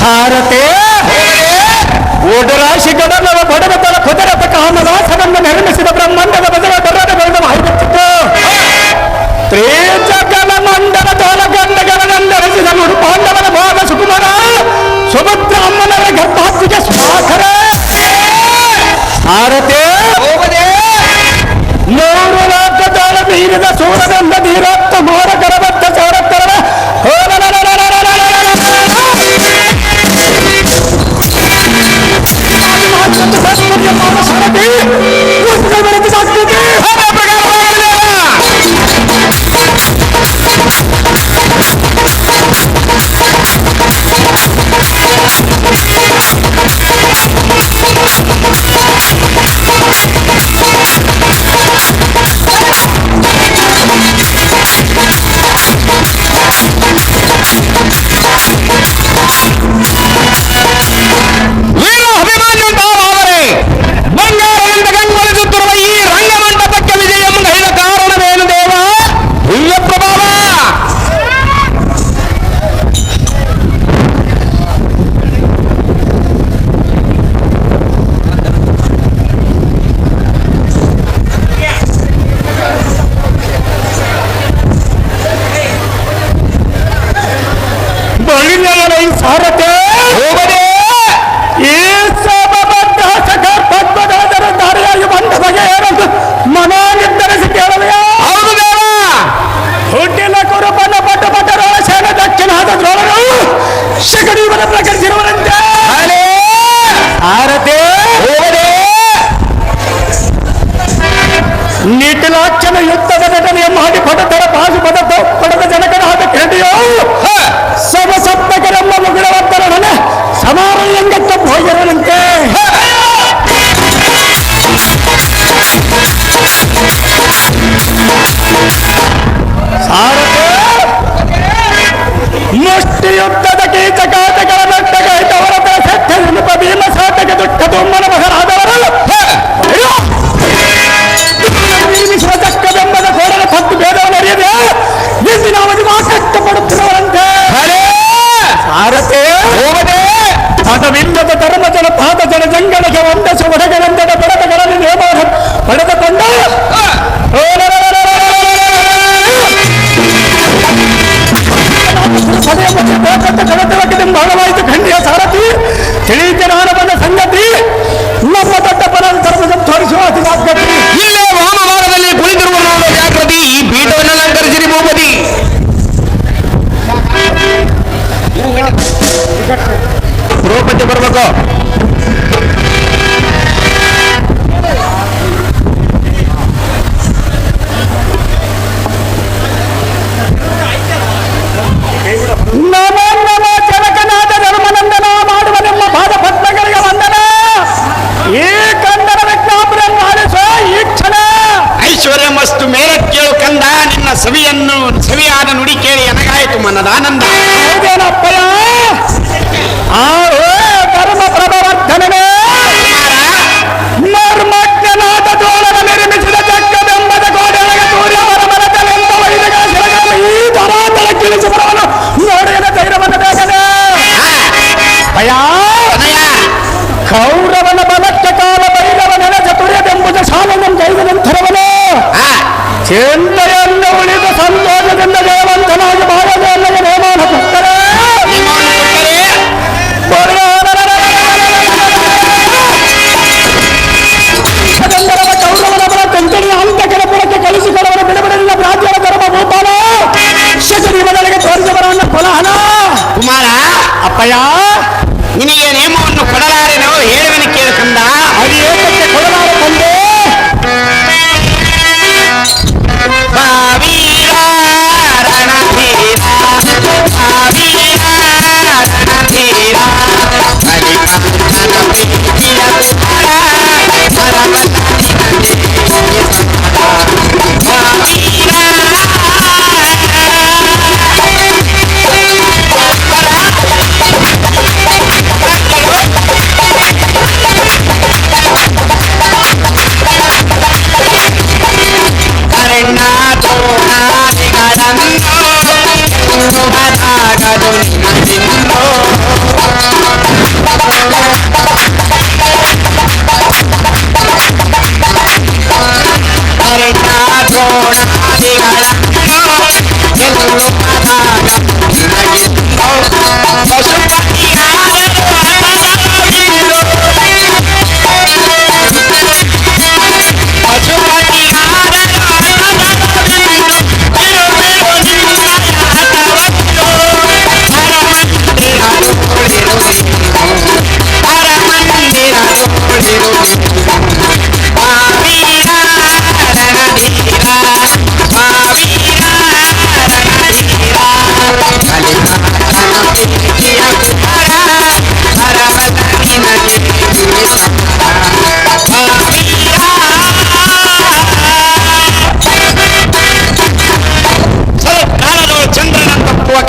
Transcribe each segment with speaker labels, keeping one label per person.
Speaker 1: ಭಾರತೆ ಓಡರಾಶಿ ಗಡನವ ಬಡವತನ ಕುದರತ ಕಾಮದಾಸನನ್ನು ನಿರ್ಮಿಸಿದ ಬ್ರಹ್ಮಾಂಡದ ಬದಲ ಬರಡಗಳನ್ನು ಮಾಹಿತಿತ್ತು ತ್ರೇಜಗಲ ಮಂಡಲ ತೋಲಗಂಡಗಳನ್ನೆರೆಸಿದ ನುಡು ಪಾಂಡವನ ಭಾಗ ಸುಕುಮಾರ ಸುಭದ್ರ ಅಮ್ಮನರ ಗರ್ಭಾತ್ಮಿಗೆ ಸ್ವಾಖರ ಭಾರತೆ ನೂರು ಲೋಕದಾಳ ಮೀರಿದ ಸೂರನೆಂಬ ಧೀರತ್ವ ಮೋರ ಗರಬದ್ಧ ಚೌರಕ್ಕರವ ತುಮ್ಮನ ಮಗನಾದವರು ನಿರ್ಮಿಸುವ ಚಕ್ಕವೆಂಬದ ಕೋಡನ ತತ್ತು ಭೇದವನ್ನು ಅರಿಯದೆ ಎಂದಿನ ಅವಧಿಗೆ ಕಷ್ಟಪಡುತ್ತಿರುವಂತೆ ಸಾರಥೆ ಪದವಿಲ್ಲದ ಧರ್ಮಜನ ಪಾದಜನ ಜಂಗಲಕ್ಕೆ ಒಂದಸು ಒಡಗಳೆಂದದ ಬಡದಗಳಲ್ಲಿ ನೇಮ ಪಡೆದುಕೊಂಡ ಭಾಗವಾಯಿತು ಖಂಡಿಯ ಸಾರಥಿ ತಿಳಿತನಾನವನ್ನ ಸಂಗತಿ ನಮ್ಮ ದೊಡ್ಡ ಪರ ಧರ್ಮದ ತೋರಿಸುವ ಅತಿಥಿ
Speaker 2: ಇಲ್ಲೇ ವಾಮವಾರದಲ್ಲಿ ಕುಳಿತಿರುವ ನೋಡುವ ಜಾಗೃತಿ ಈ ಪೀಠವನ್ನು ಅಲಂಕರಿಸಿರಿ ಭೂಪತಿ. ದ್ರೌಪದಿ ಬರ್ಬೇಕು.
Speaker 1: ನಮೋ ನಮೋ ಜನಕನಾದ ಧರ್ಮನಂದನ ಮಾಡುವ ನಿಮ್ಮ ಪಾದ ಪದ್ಮಗಳಿಗೆ ವಂದನ. ಈ ಕಂದನ ವಿಜ್ಞಾಪನೆಯನ್ನು ಆಲಿಸುವ ಈ ಕ್ಷಣ
Speaker 2: ಐಶ್ವರ್ಯ ಮಸ್ತು ಮೇಲ ಕೇಳು ಕಂದ, ನಿನ್ನ ಸವಿಯಾದ ನುಡಿ ಕೇಳಿ ನನಗಾಯಿತು ಮನದಾನಂದ.
Speaker 1: ಹೌದೇನಪ್ಪಯ್ಯ? ಧರ್ಮ ಪ್ರಭವರ್ಧನೇ ಮರ್ಮಜ್ಞನಾದ ದೋಳನ ನಿರ್ಮಿಸಿದ ಜಗ್ಗದೆಂಬದ ಗೋಡೆಯೊಳಗೆ ಸೂರ್ಯ ಮರಮರದಲೆಂಬ ವೈದಿಕ ಶಿರಗಳನ್ನು ಈ ಧರಾತಲ ಕಿಳಿಸಿಬರವನು ನೋಡಿನ ಧೈರ್ಯವನ್ನು ಬೇಗನೆ ಭಯ ಕೌರವನ ಬಲಕ್ಕೆ ಕಾಲ ಬೈರವ ನೆನೆದ ತುರ್ಯದೆಂಬುದು ಸಾಲನ್ನು ಕೈದ ನಂತರವನು ಚಿಂತೆಯನ್ನು ಉಳಿದು ಸಂತೋಷದಿಂದ ಜಯವಂತನಾಗಿ ಬಾಳದೆಲ್ಲಗೆ ನೇಮಾನ ಕೊಟ್ಟರೆ ಕೌರವನ ಬಲ ಕಂಕಣಿಯ ಹಂತಕರ ಪುರಕ್ಕೆ ಕಳಿಸಿಕೊಡವನು ಬಿಡುಬಿಡಲಿಲ್ಲ ರಾಜ್ಯದ ಧರ್ಮ ಭೂಪಾಲ ಶಕರಿ ಮಗಳಿಗೆ ತೋರಿಸಬರವನ್ನ ಕೊಲಹನ.
Speaker 2: ಕುಮಾರ
Speaker 1: ಅಪ್ಪಯ್ಯ
Speaker 2: ನಿನಗೆ ನೇಮವನ್ನು ಕೊಡಲಾರೆನೋ ಹೇಳುವನು ಕೇಳು ಕಂದ.
Speaker 1: ಅದು ಏಕಕ್ಕೆ ಕೊಡಲಾರ ತಂದೆ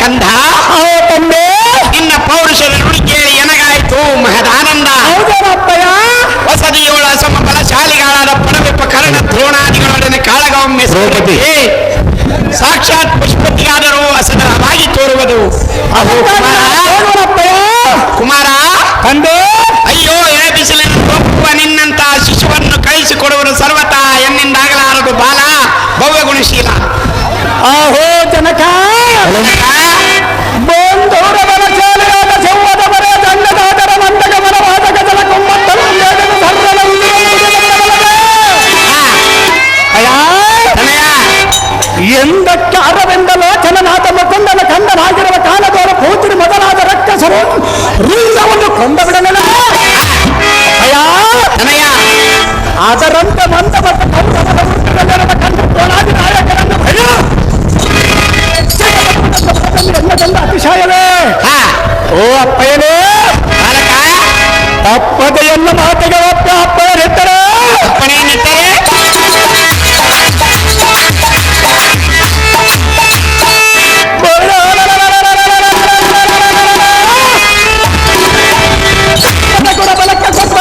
Speaker 2: ಕಂದ ನಿನ್ನ ಪೌರುಷದ ನುಡಿ ಕೇಳಿ ಎನಗಾಯಿತು ಮಹದಾನಂದ. ಹೊಸದಿಯೋಳ ಸಮ ಬಲಶಾಲಿಗಳಾದ ಪಣವಿಪ್ಪ ಕರ್ಣ ದ್ರೋಣಾದಿಗಳೊಡನೆ ಕಾಳಗವೊಮ್ಮೆ ಸಾಕ್ಷಾತ್ ಪುಷ್ಪತಿಯಾದರೂ ಅಸದವಾಗಿ ತೋರುವುದು. ಕುಮಾರ
Speaker 1: ತಂದೆ
Speaker 2: ಅಯ್ಯೋ ಎಳೆ ಬಿಸಿಲನ್ನು ಒಪ್ಪುವ ನಿನ್ನಂತಹ ಶಿಶುವನ್ನು ಕಳಿಸಿಕೊಡುವರು ಸರ್ವತಾ ಎನ್ನಿಂದಾಗಲಾರದು ಬಾಲ ಭವ್ಯ ಗುಣಶೀಲ.
Speaker 1: ಆಹೋ ಜನಕ ಬಂಧೂರ ಬಲಶಾಲಿಯಾದ ಸೌವದ ಬರೆಯ ದಂಡದಾದರ ಮಂದಗ ಮನವಾದಕ ಜಲ ಕುಮ್ಮತ್ತಲು ಎಂದಕ್ಕೆ ಅರವೆಂದ ಲೋಚನನಾಥ ಮುಕುಂದನ ಕಂದನಾಗಿರುವ ಕಾಲದವರ ಪೂತ್ರಿ ಮೊದಲಾದ ರಕ್ಕಸರು ರಿಂಗವನ್ನು ಕೊಂದ ಬಿಡಲಿಲ್ಲ. ಅದರಂತೆ ಮಂದಮಟ್ಟ ಕೌರವನ ಕಂಡು ನಾಯಕರನ್ನು ಭಯ ಅತಿಶಯವೇ. ಓ ಅಪ್ಪಯ್ಯನೇ ಅಪ್ಪದೆಯನ್ನ ಮಾತಿಗೆ ಒಪ್ಪ ಅಪ್ಪನಿದ್ದರೆ ಬಲಕ್ಕೆ ಕೊಪ್ಪಳ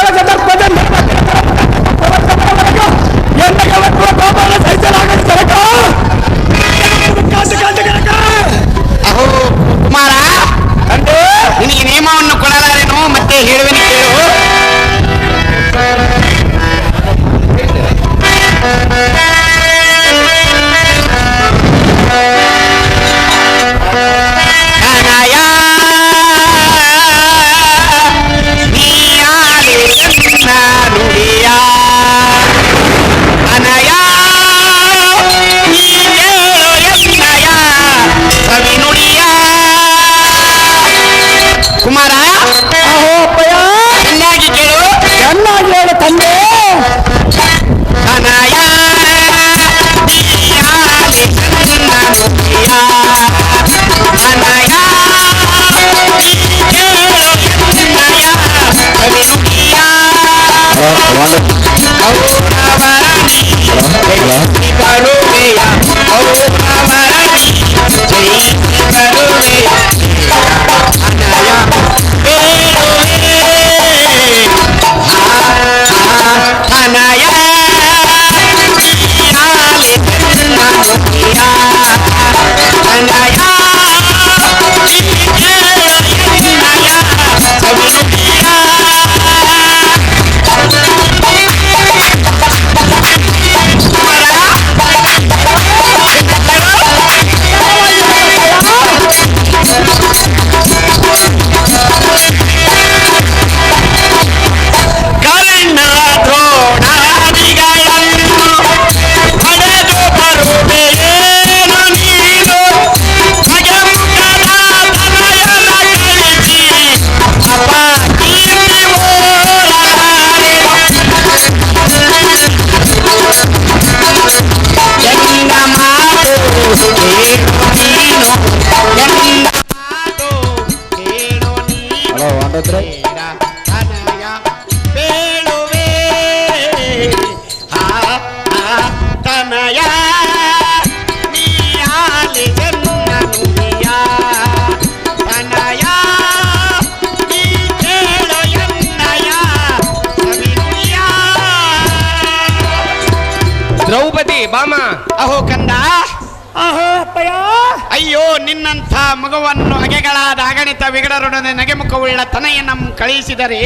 Speaker 1: ತಂದೆ
Speaker 2: ತನಯ ನೀಯಾಲಿ ನನ್ನ ನುಡಿಯ ತನಯ ನೀ ಕೇಳು ಎನ್ನಯ ಕವಿನುಡಿಯ ಔರವರಣಿ ಜಯಿಸಿ ಬರುವೆಯ ಔರವರಣಿ ಜಯಿಸಿ ಬರುವೆಯ ತನಯ ಬೇಡುವೆ ತನಯ ನೀಯಾಲಿ ನನ್ನ ನುಡಿಯ ತನಯ ನೀ ಕೇಳು ಎನ್ನಯ ಕವಿನುಡಿಯ ಕರ್ಣ ದ್ರೋಣಾದಿಗಳನ್ನು ಪಡೆದು ಬರುವೆಯೇನು ನೀನು ಭಗಮುಖದ ತನಯನ ಕಳಿಸಿ ಅಪಕೀರ್ತಿ ಓಡಲಾರೆನು ಎನ್ನ ಮಾತು ಕೇಳು ನೀನು ಎನ್ನ ಮಾತು ಕೇಳು ನೀನು ಬೇಡ ತನಯ ಬೇಳುವೆ ತನಯ ನೀಯಾಲಿ ಎನ್ನ ನುಡಿಯ ತನಯ ನೀ ಕೇಳು ಎನ್ನಯ ಕವಿನುಡಿಯ
Speaker 3: ದ್ರೌಪದಿ ಬಾಮ
Speaker 2: ಅಹೋ ಕಂದ
Speaker 1: ಆಹೋ ಅಪ್ಪಯ್ಯ
Speaker 2: ಅಯ್ಯೋ ನಿನ್ನಂಥ ಮಗುವನ್ನು ಹಗೆಗಳಾದ ಅಗಣಿತ ವಿಗಡರೊಡನೆ ನಗೆಮುಖವುಳ್ಳ ತನಯನಂ ಕಳಿಸಿದರೆ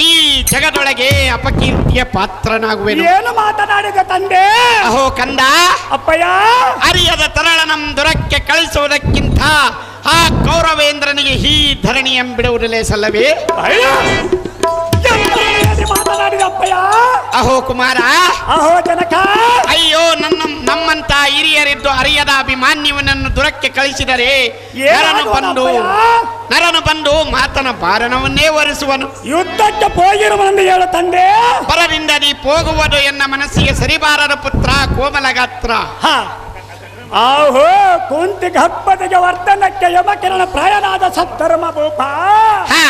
Speaker 2: ಈ ಜಗದೊಳಗೆ ಅಪಕೀರ್ತಿಯ ಪಾತ್ರನಾಗುವೆನು.
Speaker 1: ಏನು ಮಾತನಾಡಿದ ತಂದೆ
Speaker 2: ಅಹೋ ಕಂದ
Speaker 1: ಅಪ್ಪಯ್ಯ
Speaker 2: ಅರಿಯದ ತರಳನಂ ದುರಕ್ಕೆ ಕಳಿಸುವುದಕ್ಕಿಂತ ಆ ಕೌರವೇಂದ್ರನಿಗೆ ಈ ಧರಣಿ ಎಂಬಿಡುವುದಲೇ ಸಲ್ಲವೇ?
Speaker 1: ಅಯ್ಯ ಎಂತ ಮಾತನಾಡಿದ ಅಪ್ಪಯ್ಯ
Speaker 2: ಅಹೋ ಕುಮಾರ
Speaker 1: ಅಹೋ ಜನಕ
Speaker 2: ಅಯ್ಯೋ ನಮ್ಮಂತ ಹಿರಿಯರಿದ್ದು ಅರಿಯದ ಅಭಿಮಾನ್ಯವನನ್ನು ದುರಕ್ಕೆ ಕಳಿಸಿದರೆ ನರನು ಬಂದು ಮಾತನ ಬಾರಣವನ್ನೇ ಒರೆಸುವನು.
Speaker 1: ಯುದ್ಧಕ್ಕೆ ಹೋಗಿರುವನೆಂದು ಹೇಳು ತಂದೆ
Speaker 2: ಪರರಿಂದ ನೀ ಹೋಗುವುದು ಎನ್ನ ಮನಸ್ಸಿಗೆ ಸರಿಬಾರದ ಪುತ್ರ ಕೋಮಲಗಾತ್ರ.
Speaker 1: ಆಹೋ ಕುಂತಿ ಹಬ್ಬದಿಗೆ ವರ್ಧನಕ್ಕೆ ಯಮಕಿರಣ ಪ್ರಾಯನಾದ ಸತ್ತರ್ಮ ಭೂಪ
Speaker 2: ಹಾ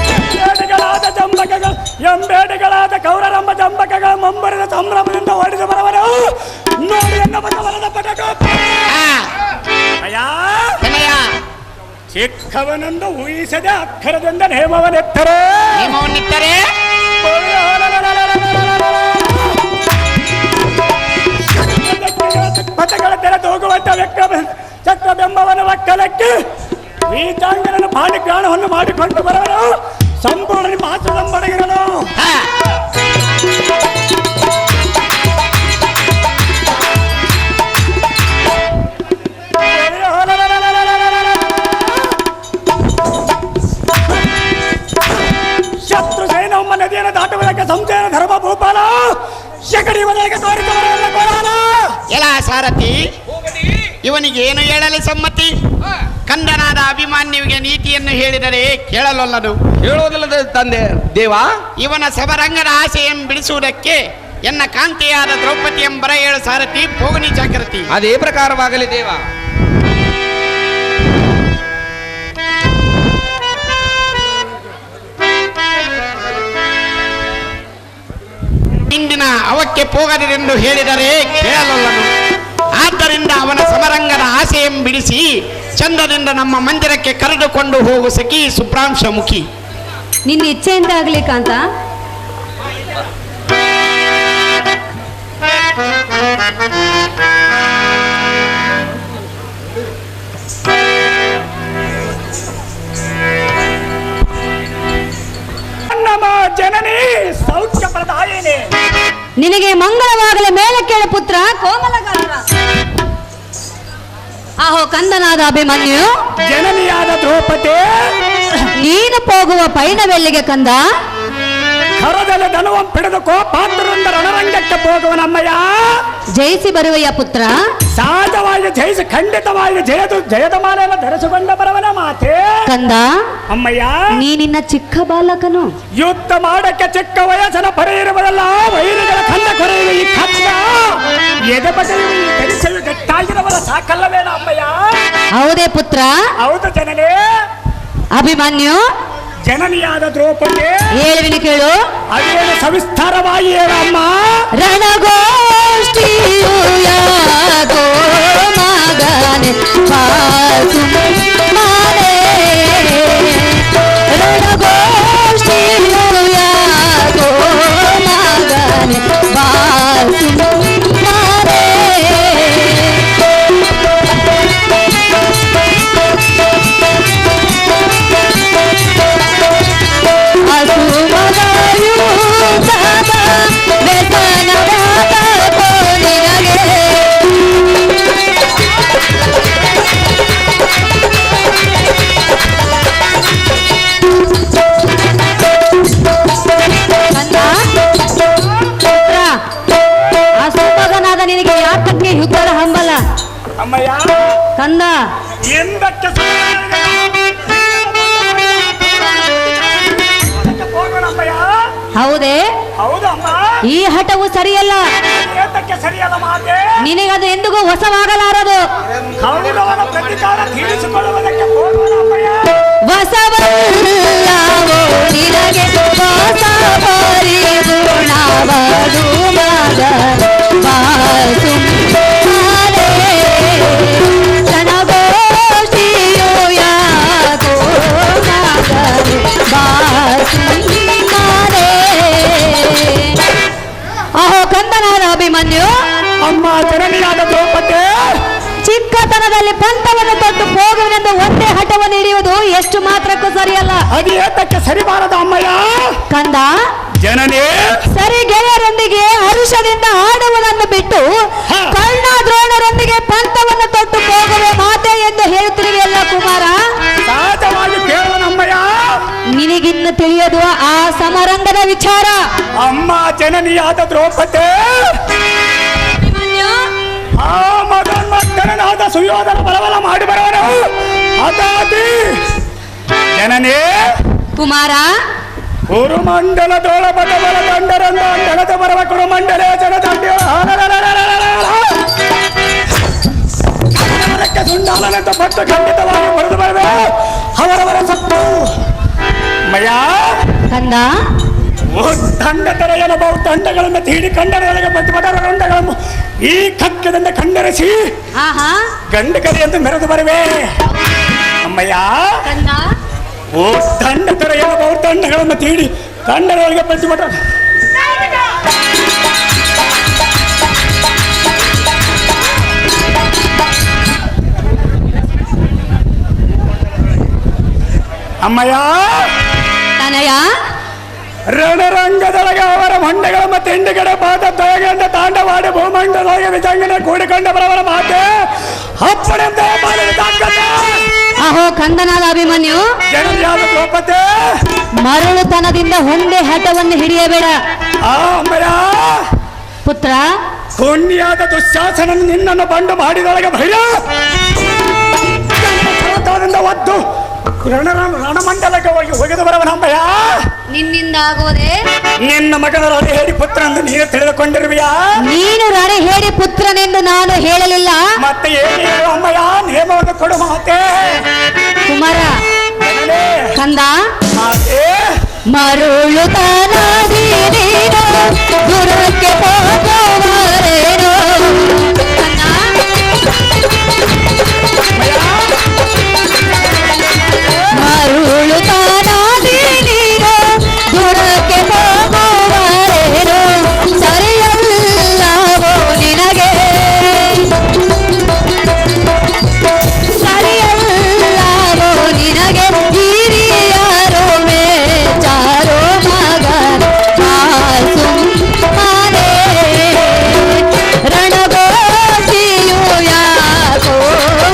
Speaker 1: ಎಂಬೇಡಿಗಳಾದ ಜಂಬಕಗಳು ಎಂಬೇಡಿಗಳಾದ ಕೌರರಂಬ ಜಂಬಕಗಳ ಮುಂಬರಿದ ಸಂಭ್ರಮದಿಂದ ಹೊಡೆದು ಬರವರು ನೋಡಿ ಎನ್ನ ಬರದ ಪಟಗೋಪ ಅಯ್ಯ
Speaker 2: ತನಯ
Speaker 1: ಚಿಕ್ಕವನೆಂದು ಊಹಿಸದೆ ಅಕ್ಷರದಿಂದ ನೇಮವನೆತ್ತರೆ
Speaker 2: ನೇಮವನ್ನಿತ್ತರೆ
Speaker 1: ಪಟಗಳ ತೆರೆದು ಹೋಗುವಂತ ಚಕ್ರಬೆಂಬವನ ಒಕ್ಕಲಕ್ಕೆ ವೀತಾಂಗನನ್ನು ಪಾಡಿ ಪ್ರಾಣವನ್ನು ಮಾಡಿಕೊಂಡು ಬರಲು ಸಂಪೂರ್ಣ ಮಾತುಡಂಬಡಿಗರನು ಶತ್ರು ಸೈನ್ಯಮ್ಮ ನದಿಯನ್ನು ದಾಟುವುದಕ್ಕೆ ಸಂಶಯ ಧರ್ಮ ಭೂಪಾಲ ಶಕಡಿ ವಲಯಕ್ಕೆ ತೋರಿಸಬರಲ್ಲ
Speaker 2: ಎಲ ಸಾರಥಿ ಇವನಿಗೆ ಏನು ಹೇಳಲಿ ಸಮ್ಮತಿ? ಕಂದನಾದ ಅಭಿಮಾನ್ಯುವಿಗೆ ನೀತಿಯನ್ನು ಹೇಳಿದರೆ ಕೇಳಲೊಲ್ಲದು.
Speaker 3: ಹೇಳುವುದಿಲ್ಲದ ತಂದೆ ದೇವ
Speaker 2: ಇವನ ಸಬರಂಗದ ಆಸೆಯನ್ನು ಬಿಡಿಸುವುದಕ್ಕೆ ಎನ್ನ ಕಾಂತಿಯಾದ ದ್ರೌಪದಿ ಎಂಬರ ಹೇಳು ಸಾರಥಿ ಪೋಗನಿ ಜಾಗೃತಿ.
Speaker 3: ಅದೇ ಪ್ರಕಾರವಾಗಲಿ ದೇವ.
Speaker 2: ಇಂದಿನ ಅವಕ್ಕೆ ಹೋಗದಿರೆಂದು ಹೇಳಿದರೆ ಕೇಳಲೊಲ್ಲನು. ಆದ್ದರಿಂದ ಅವನ ಸಮರಂಗದ ಆಸೆಯನ್ನು ಬಿಡಿಸಿ ಚಂದದಿಂದ ನಮ್ಮ ಮಂದಿರಕ್ಕೆ ಕರೆದುಕೊಂಡು ಹೋಗು ಸಖಿ ಸುಬ್ರಾಂಶ ಮುಖಿ.
Speaker 4: ನಿನ್ನ ಇಚ್ಛೆಯಿಂದ ಆಗ್ಲಿ ಕಾಂತ.
Speaker 1: ನಮ್ಮ ಜನನಿ ಸೌಖ್ಯ ಪ್ರದಾಯಿನಿ.
Speaker 4: ನಿನಗೆ ಮಂಗಳವಾಗಲಿ ಮೇಲೆ ಕೇಳು ಪುತ್ರ ಕೋಮಲಗಾತ್ರ. ಆಹೋ ಕಂದನಾದ ಅಭಿಮನ್ಯು,
Speaker 1: ಜನನಿಯಾದ ದ್ರೌಪದಿ,
Speaker 4: ನೀನು ಹೋಗುವ ಪಯಣವೆಲ್ಲಿಗೆ ಕಂದ?
Speaker 1: ಕರದಲ್ಲಿ ಧನವನ್ನು ಪಿಡಿದುಕೋ ಪಾತ್ರರಿಂದ ರಣರಂಗಕ್ಕೆ ಹೋಗುವ ನಮ್ಮಯ್ಯ.
Speaker 4: ಜಯಿಸಿ ಬರುವೆಯ ಪುತ್ರ.
Speaker 1: ಸಹಜವಾಗಿ ಜಯಿಸಿ ಖಂಡಿತವಾಗಿ ಜಯದ ಮಾಲೆಯನ್ನು ಧರಿಸಿಕೊಂಡ ಬರವನ ಮಾತೆ
Speaker 4: ಕಂದ ಕಂದ,
Speaker 1: ಅಮ್ಮಯ್ಯ,
Speaker 4: ನೀನಿನ್ನ ಚಿಕ್ಕ ಬಾಲಕನು.
Speaker 1: ಯುದ್ಧ ಮಾಡಕ್ಕೆ ಚಿಕ್ಕ ವಯಸ್ಸನ ಪರಿ ಇರುವುದಲ್ಲ, ವೈರಿಗಳ ಕಂದ ಕೊರೆಯುವ ಈ ಖಡ್ಗ, ಎದೆ ಬಗೆಯುವ ಈ ಗಡಿಸಲು ಗಟ್ಟಾಗಿರುವರ ಸಾಕಲ್ಲವೇನ ಅಮ್ಮಯ್ಯ?
Speaker 4: ಹೌದೇ ಪುತ್ರ?
Speaker 1: ಹೌದು ಜನನೇ.
Speaker 4: ಅಭಿಮನ್ಯು,
Speaker 1: ಜನನಿಯಾದ ದ್ರೌಪದಿ
Speaker 4: ಹೇಳುವಿನ ಕೇಳು.
Speaker 1: ಅದೇನು ಸವಿಸ್ತಾರವಾಗಿ ಹೇಳಮ್ಮ.
Speaker 4: ರಣಗೋಷ್ಠಿಯು ಯಾಗೋ ಮಗನೆ ಬಾಸು ಮಾರೆ, ರಣಗೋಷ್ಠಿಯು ಯಾಗೋ ಮಗನೆ ಬಾಸು ಮಾರೆ. ನಿನಗೆ ಯಾತಕ್ಕೆ ಯುದ್ಧದ ಹಂಬಲ?
Speaker 1: ಅಮ್ಮಯ್ಯ,
Speaker 4: ಕಂದ,
Speaker 1: ಎಂದಕ್ಕೆ ಹೋಗೋಣಮ್ಮಯ್ಯ.
Speaker 4: ಹೌದೇ?
Speaker 1: ಹೌದಮ್ಮ.
Speaker 4: ಈ ಹಠವು ಸರಿಯಲ್ಲ.
Speaker 1: ಏತಕ್ಕೆ ಸರಿಯಲ್ಲ ಮಾತೆ?
Speaker 4: ನಿನಗದು ಎಂದಿಗೂ ಹೊಸವಾಗಲಾರದು.
Speaker 1: ಕೌರವನ ಪ್ರತಿಕಾರ ತೀರಿಸಿಕೊಳ್ಳುವುದಕ್ಕೆ ಹೋಗೋಣಮ್ಮಯ್ಯ.
Speaker 4: ಹೊಸವಲ್ಲವೋ ನಿನಗೆ ಹೊಸ ಪರಿಗುಣವದು ಮಗ ಬಾಸು ಮಾರೆ, ರಣಗೋಷ್ಠಿಯು ಯಾಗೋ ಮಗನೆ ಬಾಸು ಮಾರೆ. ಅಹೋ ಕಂದನಾದ ಅಭಿಮನ್ಯು,
Speaker 1: ಅಮ್ಮ ಜನನಿಯಾದ ದ್ರೌಪದಿ
Speaker 4: ಚಿಕ್ಕತನದಲ್ಲಿ ಪಂಥವನ್ನು ತೊಟ್ಟು ಹೋಗುವನೆಂದು ಒಂದೇ ಹಠವನ್ನು ಹಿಡಿಯುವುದು ಎಷ್ಟು ಮಾತ್ರಕ್ಕೂ ಸರಿಯಲ್ಲ.
Speaker 1: ಅದು ಏತಕ್ಕೆ ಸರಿ ಬಾರದ ಅಮ್ಮಯ್ಯ?
Speaker 4: ಕಂದ,
Speaker 1: ಜನನೇ
Speaker 4: ಸರಿ ಗೆಳೆಯರೊಂದಿಗೆ ಹರುಷದಿಂದ ಆಡುವುದನ್ನು ಬಿಟ್ಟು ಕರ್ಣ ದ್ರೋಣರೊಂದಿಗೆ ಪಂಥವನ್ನು ತೊಟ್ಟು ಹೋಗುವೆ ಮಾತೆ ಎಂದು ಹೇಳುತ್ತಿರುವೆಯಲ್ಲ ಕುಮಾರ.
Speaker 1: ಸಹಜವಾಗಿ ಕೇಳೋಣಮ್ಮಯ್ಯ.
Speaker 4: ನಿನಗಿನ್ನು ತಿಳಿಯೋದು ಆ ಸಮರಂಗದ ವಿಚಾರ.
Speaker 1: ಅಮ್ಮ ಜನನಿಯಾದ ದ್ರೌಪದಿ ಆ ಮಗನ್ಮತ್ತನಾದ ಸುಯೋಧನ ಬಲಬಲ ಮಾಡಿ ಬರೋನು ಅದಾದಿ ಜನನೇ
Speaker 4: ಕುಮಾರ.
Speaker 1: ಕುರುಮಂಡಲದೊಳ ಬಲ ದಂಡರಂದ ಜನದ ಬರವ ಕುರುಮಂಡಲೇ ಜನದಂಡ್ಯ ಸುಂಡಾಲನಂತ ಭಕ್ತ ಖಂಡಿತವಾಗಿ ಬರೆದು ಬರವೆ ಅವರವರ ಸತ್ತು ಮಯ
Speaker 4: ಕಂದ,
Speaker 1: ದಂಡ ತೆರೆಯಲು ಬಹು ದಂಡಗಳನ್ನು ತೀಡಿ ಕಂಡರೊಳಗೆ ಪ್ರತಿಭಟರ ದಂಡಗಳನ್ನು ಈ ಕಕ್ಕದಿಂದ ಕಂಡರಿಸಿ
Speaker 4: ಆಹಾ
Speaker 1: ಗಂಡು ಕರೆಯಂತ ಮೆರೆದು ಬರುವೆ ಅಮ್ಮಯ್ಯ.
Speaker 4: ಕಂದ,
Speaker 1: ಓ ದಂಡ ತೆರೆಯಲು ಬಹು ದಂಡಗಳನ್ನು ತೀಡಿ ಕಂಡರೊಳಗೆ ಪ್ರತಿಭಟರ ಅಮ್ಮಯ್ಯ.
Speaker 4: ತನಯ
Speaker 1: ರಣರಂಗದೊಳಗೆ ಅವರ ಮಂಡಗಳ ಮತ್ತು ಹಿಂಡುಗಡೆ ಪಾದ ದಯಗಳಿಂದ ತಾಂಡವಾಡಿ ಭೂಮಂಡಲೊಳಗೆ ವಿಜಂಗನ ಕೂಡಿಕೊಂಡ ಬರವರ ಮಾತೆ ಅಪ್ಪಣೆಂದ
Speaker 4: ಅಹೋ ಕಂದನಾದ ಅಭಿಮನ್ಯು,
Speaker 1: ಜನರಿಯಾದ ದ್ರೌಪದಿ
Speaker 4: ಮರಳುತನದಿಂದ ಒಂದೇ ಹಠವನ್ನು ಹಿಡಿಯಬೇಡ.
Speaker 1: ಅಮ್ಮಯ್ಯ.
Speaker 4: ಪುತ್ರ,
Speaker 1: ಪುಣ್ಯಾದ ದುಶ್ಯಾಸನ ನಿನ್ನನ್ನು ಬಂಡು ಮಾಡಿದೊಳಗೆ ಭಯ ಒದ್ದು ರಣಮಂಡಲಕ್ಕೆ ಹೋಗಿ ಒಗೆದು ಬರವನಮ್ಮಯ್ಯ.
Speaker 4: ನಿನ್ನಿಂದ ಆಗುವುದೇ?
Speaker 1: ನಿನ್ನ ಮಗನ ರಣೆ ಹೇಳಿ ಪುತ್ರ ಎಂದು ನೀನು ತಿಳಿದುಕೊಂಡಿರುವಿಯಾ?
Speaker 4: ನೀನು ರಣೆ ಹೇಳಿ ಪುತ್ರನೆಂದು ನಾನು ಹೇಳಲಿಲ್ಲ.
Speaker 1: ಮತ್ತೆ ಏನು ಹೇಳು ಅಮ್ಮಯ್ಯ, ನೇಮವನ್ನು ಕೊಡು ಮಾತೆ.
Speaker 4: ಕುಮಾರ, ಕಂದ,
Speaker 1: ಮರುಳುತನದಿ
Speaker 4: ನೀನು ದೂರಕ್ಕೆ ಹೋಗುವರೇನು? ಮರುಳುತನದಿ ನೀನು ದೂರಕ್ಕೆ ಹೋಗುವರೇನು? ಸರಿಯಲ್ಲವೋ ನಿನಗೆ, ಸರಿಯಲ್ಲವೋ ನಿನಗೆ ಹಿರಿಯರು ಮೇಚಾರೋ ಮಗನ ಬಾಸು ಮಾರೆ, ರಣಗೋಷ್ಠಿಯು ಯಾಕೋ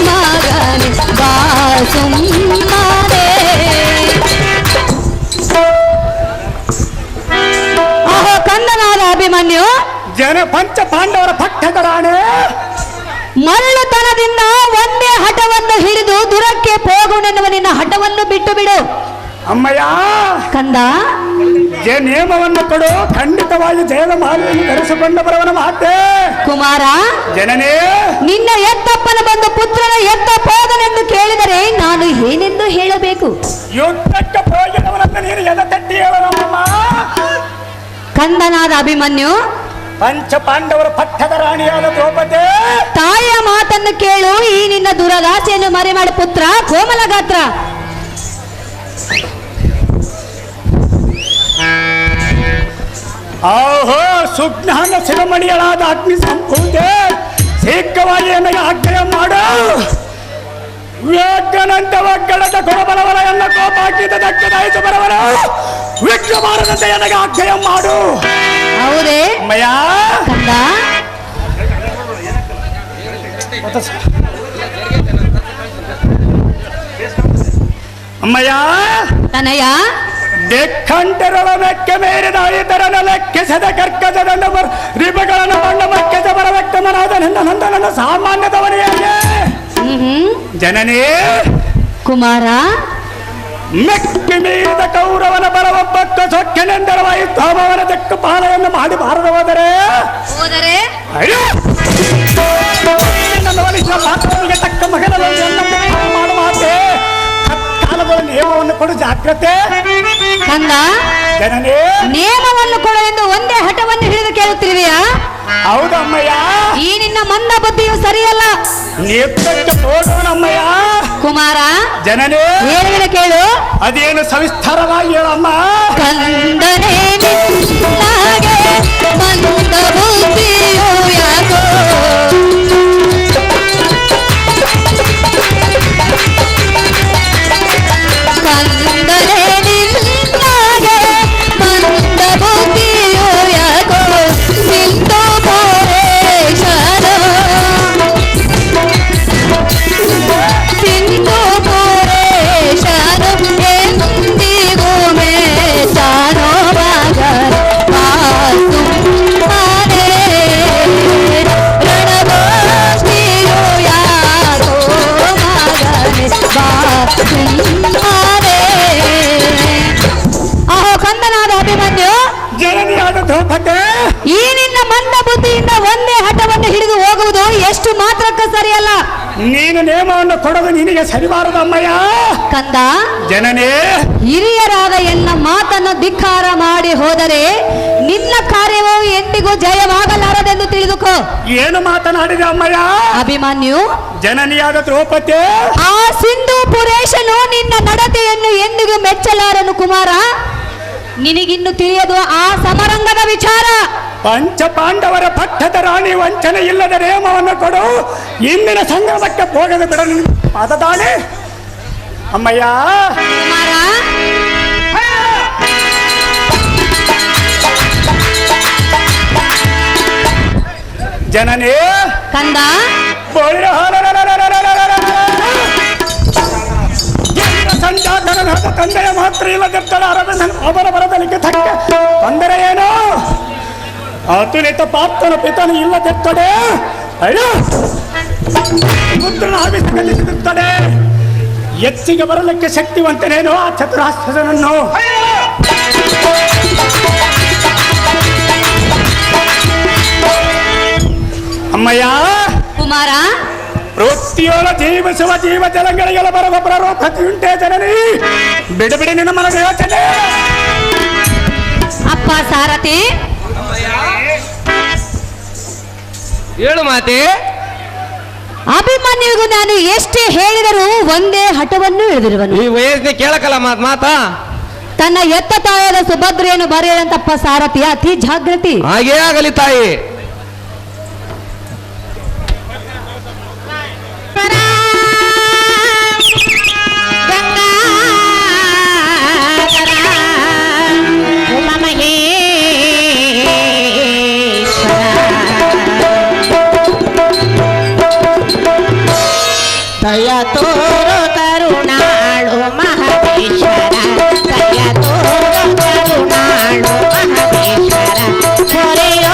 Speaker 4: ಮಗನ ಬಾಸು ಮಾರೆ. ಅಹೋ ಕಂದನಾದ ಅಭಿಮನ್ಯು,
Speaker 1: ಜನ ಪಂಚ ಪಾಂಡವರ ಪಟ್ಟದ ರಾಣೆ
Speaker 4: ಮರಳುತನದಿಂದ ಒಂದೇ ಹಠವನ್ನು ಹಿಡಿದು ದುರಕ್ಕೆ ಹೋಗುವನೆನ್ನುವ ನಿನ್ನ ಹಠವನ್ನು ಬಿಟ್ಟು ಬಿಡು.
Speaker 1: ಅಮ್ಮಯ್ಯ,
Speaker 4: ಕಂದ,
Speaker 1: ನೇಮವನ್ನು ಕೊಡು. ಖಂಡಿತವಾಗಿ ಜಯದ ಮಾಲೆಯನ್ನು ಧರಿಸಿಕೊಂಡು ಬರುವನ ಮಾತೆ.
Speaker 4: ಕುಮಾರ,
Speaker 1: ಜನನೇ,
Speaker 4: ನಿನ್ನ ಎತ್ತಪ್ಪನ ಬಂದು ಪುತ್ರನ ಎತ್ತ ಹೋದನೆಂದು ಕೇಳಿದರೆ ನಾನು ಏನೆಂದು ಹೇಳಬೇಕು?
Speaker 1: ಯುದ್ಧಕ್ಕೆ ಹೋಗಿದವನಂತ ನೀನು ಎದ ತಟ್ಟಿ ಹೇಳೋಣಮ್ಮ.
Speaker 4: ಕಂದನಾದ ಅಭಿಮನ್ಯು,
Speaker 1: ಪಂಚ ಪಾಂಡವರ ಪಟ್ಟದ ರಾಣಿಯಾದ ದ್ರೌಪದಿ,
Speaker 4: ತಾಯಿಯ ಮಾತನ್ನು ಕೇಳು. ಈ ನಿನ್ನ ದುರದಾಸೆಯನ್ನು ಮರೆಮಾಡ ಪುತ್ರ ಕೋಮಲ ಗಾತ್ರ.
Speaker 1: ಆಹೋ, ಸುಜ್ಞಾನ ಶಿರಮಣಿಯಳಾದ ಅಗ್ನಿ ಸಂಪೂತೆ, ಶೀಘ್ರವಾಗಿ ನನಗೆ ಆಜ್ಞೆ ಮಾಡು. ವ್ಯಾಜ್ಞನಂತ ಒಗ್ಗಡದ ಕೊರಬಲವರ ಎನ್ನ ಕೋಪ ಹಾಕಿದ ದಕ್ಕದಾಯಿತು ಬರವರ ವಿಕ್ರಮಾರದಂತೆ ನನಗೆ ಆಜ್ಞೆ ಮಾಡು.
Speaker 4: ಹೌದೇ
Speaker 1: ಅಮ್ಮಯ್ಯ,
Speaker 4: ಕಂದ?
Speaker 1: ಅಮ್ಮಯ್ಯ,
Speaker 4: ತನಯ,
Speaker 1: ಡೆಕ್ಕಂಟರಳ ಮೆಕ್ಕೆ ಮೇರಿದ ಇತರನ ಲೆಕ್ಕಿಸದ ಕರ್ಕಜದ ರಿಬಗಳನ್ನು ಬಣ್ಣ ಮಕ್ಕೆದ ಬರ ವ್ಯಕ್ತಮನಾದ ನನ್ನ ಸಾಮಾನ್ಯದವನಿಯಾಗೆ. ಜನನೇ,
Speaker 4: ಕುಮಾರ,
Speaker 1: ಮೆಕ್ಕಿ ಮೀರಿದ ಕೌರವನ ಬರವೊಬ್ಬಕ್ಕ ಸೊಕ್ಕೆನೆಂದರವಾಯಿತಾಮವನ ದಕ್ಕ ಪಾಲವನ್ನು ಮಾಡಿ ಬಾರದೆ ಹೋದರೆ ಅಯ್ಯೋ, ನನ್ನ ವಲಿಷ್ಠ ಪಾತ್ರನಿಗೆ ತಕ್ಕ ಮಗನಲ್ಲಿ ಮಾಡುವ ಮಾತೆ. ಕಾಲಗಳ ನಿಯಮವನ್ನು ಕೊಡು, ಜಾಗ್ರತೆ.
Speaker 4: ಕಂದ,
Speaker 1: ಜನನೇ,
Speaker 4: ನಿಯಮವನ್ನು ಕೊಡು ಎಂದು ಒಂದೇ ಹಠವನ್ನು ಹಿಡಿದು ಕೇಳುತ್ತಿರುವೆಯಾ?
Speaker 1: ಹೌದಮ್ಮಯ್ಯ.
Speaker 4: ಈ ನಿನ್ನ ಮಂದ ಬುದ್ಧಿಯು ಸರಿಯಲ್ಲ.
Speaker 1: ನೇತೃತ್ವಕ್ಕೆ ಹೋಗೋಣಮ್ಮಯ್ಯ.
Speaker 4: ಕುಮಾರ,
Speaker 1: ಜನನೇ,
Speaker 4: ಹೇಳಿದ ಕೇಳು.
Speaker 1: ಅದೇನು ಸವಿಸ್ತಾರವಾಗಿ ಹೇಳಮ್ಮ.
Speaker 4: ಕಂದನೇ ನಿನ್ನಾಗೆ ಮಂದ ಬುದ್ಧಿಯು ಯಾಕೋ, ಕಂದನೇ ನಿನ್ನಾಗೆ ಮಂದ ಬುದ್ಧಿಯು ಯಾಕೋ, ಸಿಂಧು ಪುರೇಶನ, ಸಿಂಧು ಪುರೇಶನ ಎಂದಿಗೂ ಮೇಚಾನೋ ಬಾಗರ ಮಾತು ಮಾನೇ, ರಣಭೂಮಿಯು ಯಾಕೋ ಮಗನೆ ಬಾಸುಮಾನೇ. ಅಹೋ ಕಂದನಾದ ಅಭಿಮನ್ಯು,
Speaker 1: ಜನನಿಯಾದ ದ್ರೌಪದಿ,
Speaker 4: ಈ ನಿನ್ನ ಮಂದ ಬುದ್ಧಿಯಿಂದ ಒಂದೇ ಹಠವನ್ನು ಹಿಡಿದು ಹೋಗುವುದು ಎಷ್ಟು ಮಾತ್ರಕ್ಕೆ ಸರಿಯಲ್ಲ.
Speaker 1: ನೀನು ನೇಮವನ್ನು ಕೊಡೋದು ನಿನಗೆ ಸರಿಬಾರದಮ್ಮಯ್ಯ.
Speaker 4: ಕಂದ,
Speaker 1: ಜನನೇ,
Speaker 4: ಹಿರಿಯರಾದ ಎನ್ನ ಮಾತನ್ನು ಧಿಕ್ಕಾರ ಮಾಡಿ ಹೋದರೆ ನಿನ್ನ ಕಾರ್ಯವು ಎಂದಿಗೂ ಜಯವಾಗಲಾರದೆಂದು ತಿಳಿದುಕೋ.
Speaker 1: ಏನು ಮಾತನಾಡಿದೆ ಅಮ್ಮಯ್ಯ?
Speaker 4: ಅಭಿಮನ್ಯು,
Speaker 1: ಜನನಿಯಾದ ದ್ರೌಪದಿ,
Speaker 4: ಆ ಸಿಂಧು ಪುರೇಶನು ನಿನ್ನ ನಡತೆಯನ್ನು ಎಂದಿಗೂ ಮೆಚ್ಚಲಾರನು. ಕುಮಾರ, ನಿನಗಿನ್ನು ತಿಳಿಯದು ಆ ಸಮರಂಗದ ವಿಚಾರ.
Speaker 1: ಪಂಚ ಪಾಂಡವರ ಪಟ್ಟದ ರಾಣಿ ವಂಚನೆ ಇಲ್ಲದ ನೇಮವನ್ನು ಕೊಡು. ಇಂದಿನ ಸಂಗ್ರಾಮಕ್ಕೆ ಹೋಗದೆ ಬಿಡ ಪದದಾಣಿ ಅಮ್ಮಯ್ಯ.
Speaker 4: ಕುಮಾರ,
Speaker 1: ಜನನೇ,
Speaker 4: ಕಂದ,
Speaker 1: ಸಂಜಾತನಾದ ತಂದೆಯ ಮಾತ್ರ ಇಲ್ಲದಿರ್ತಾಳೆ ಅವರ ಬರದಲಿಕ್ಕೆ ತಕ್ಕ ತೊಂದರೆ ಏನು? ಅತುಲಿತ ಪಾತ್ರನ ಪಿತನು ಇಲ್ಲದಿರ್ತಡೆ. ಅಯ್ಯೋ, ಪುತ್ರನ ಆವಿಷ್ಕರಿಸುತ್ತದೆ. ಎಚ್ಚಿಗೆ ಬರಲಿಕ್ಕೆ ಶಕ್ತಿವಂತನೇನು ಆ ಚತುರಾಸ್ತ್ರನನ್ನು? ಅಮ್ಮಯ್ಯ,
Speaker 4: ಕುಮಾರ,
Speaker 1: ವೃತ್ತಿಯೋಳ ಜೀವಿಸುವ ಜೀವ ಜಲಗಳಿಗೆಲ್ಲ ಬರುವ ಪ್ರರೋಪತಿ ಉಂಟೆ. ಜನನಿ, ಬಿಡಿ ನಿನ್ನ ಮನದ ಯೋಚನೆ.
Speaker 4: ಅಪ್ಪ ಸಾರಥಿ,
Speaker 3: ಹೇಳು ಮಾತೆ.
Speaker 4: ಅಭಿಮನ್ಯುವಿಗೂ ನಾನು ಎಷ್ಟೇ ಹೇಳಿದರೂ ಒಂದೇ ಹಠವನ್ನು ಹಿಡಿದಿರುವನು.
Speaker 3: ಈ ವಯಸ್ಸಿನ ಕೇಳಕಲ್ಲ ಮಾತಾ.
Speaker 4: ತನ್ನ ಎತ್ತ ತಾಯದ ಸುಭದ್ರೆಯನ್ನು ಬರೆಯದಂತಪ್ಪ ಸಾರಥಿ ಅತಿ ಜಾಗೃತಿ.
Speaker 3: ಹಾಗೇ ಆಗಲಿ ತಾಯಿ.
Speaker 5: ದಯ ತೋರು ಕರುಣಾಳು ಮಹದೇಶ್ವರ, ದಯ ತೋರು ಕರುಣಾಳು ಮಹದೇಶ್ವರ, ಹೊರೆಯೋ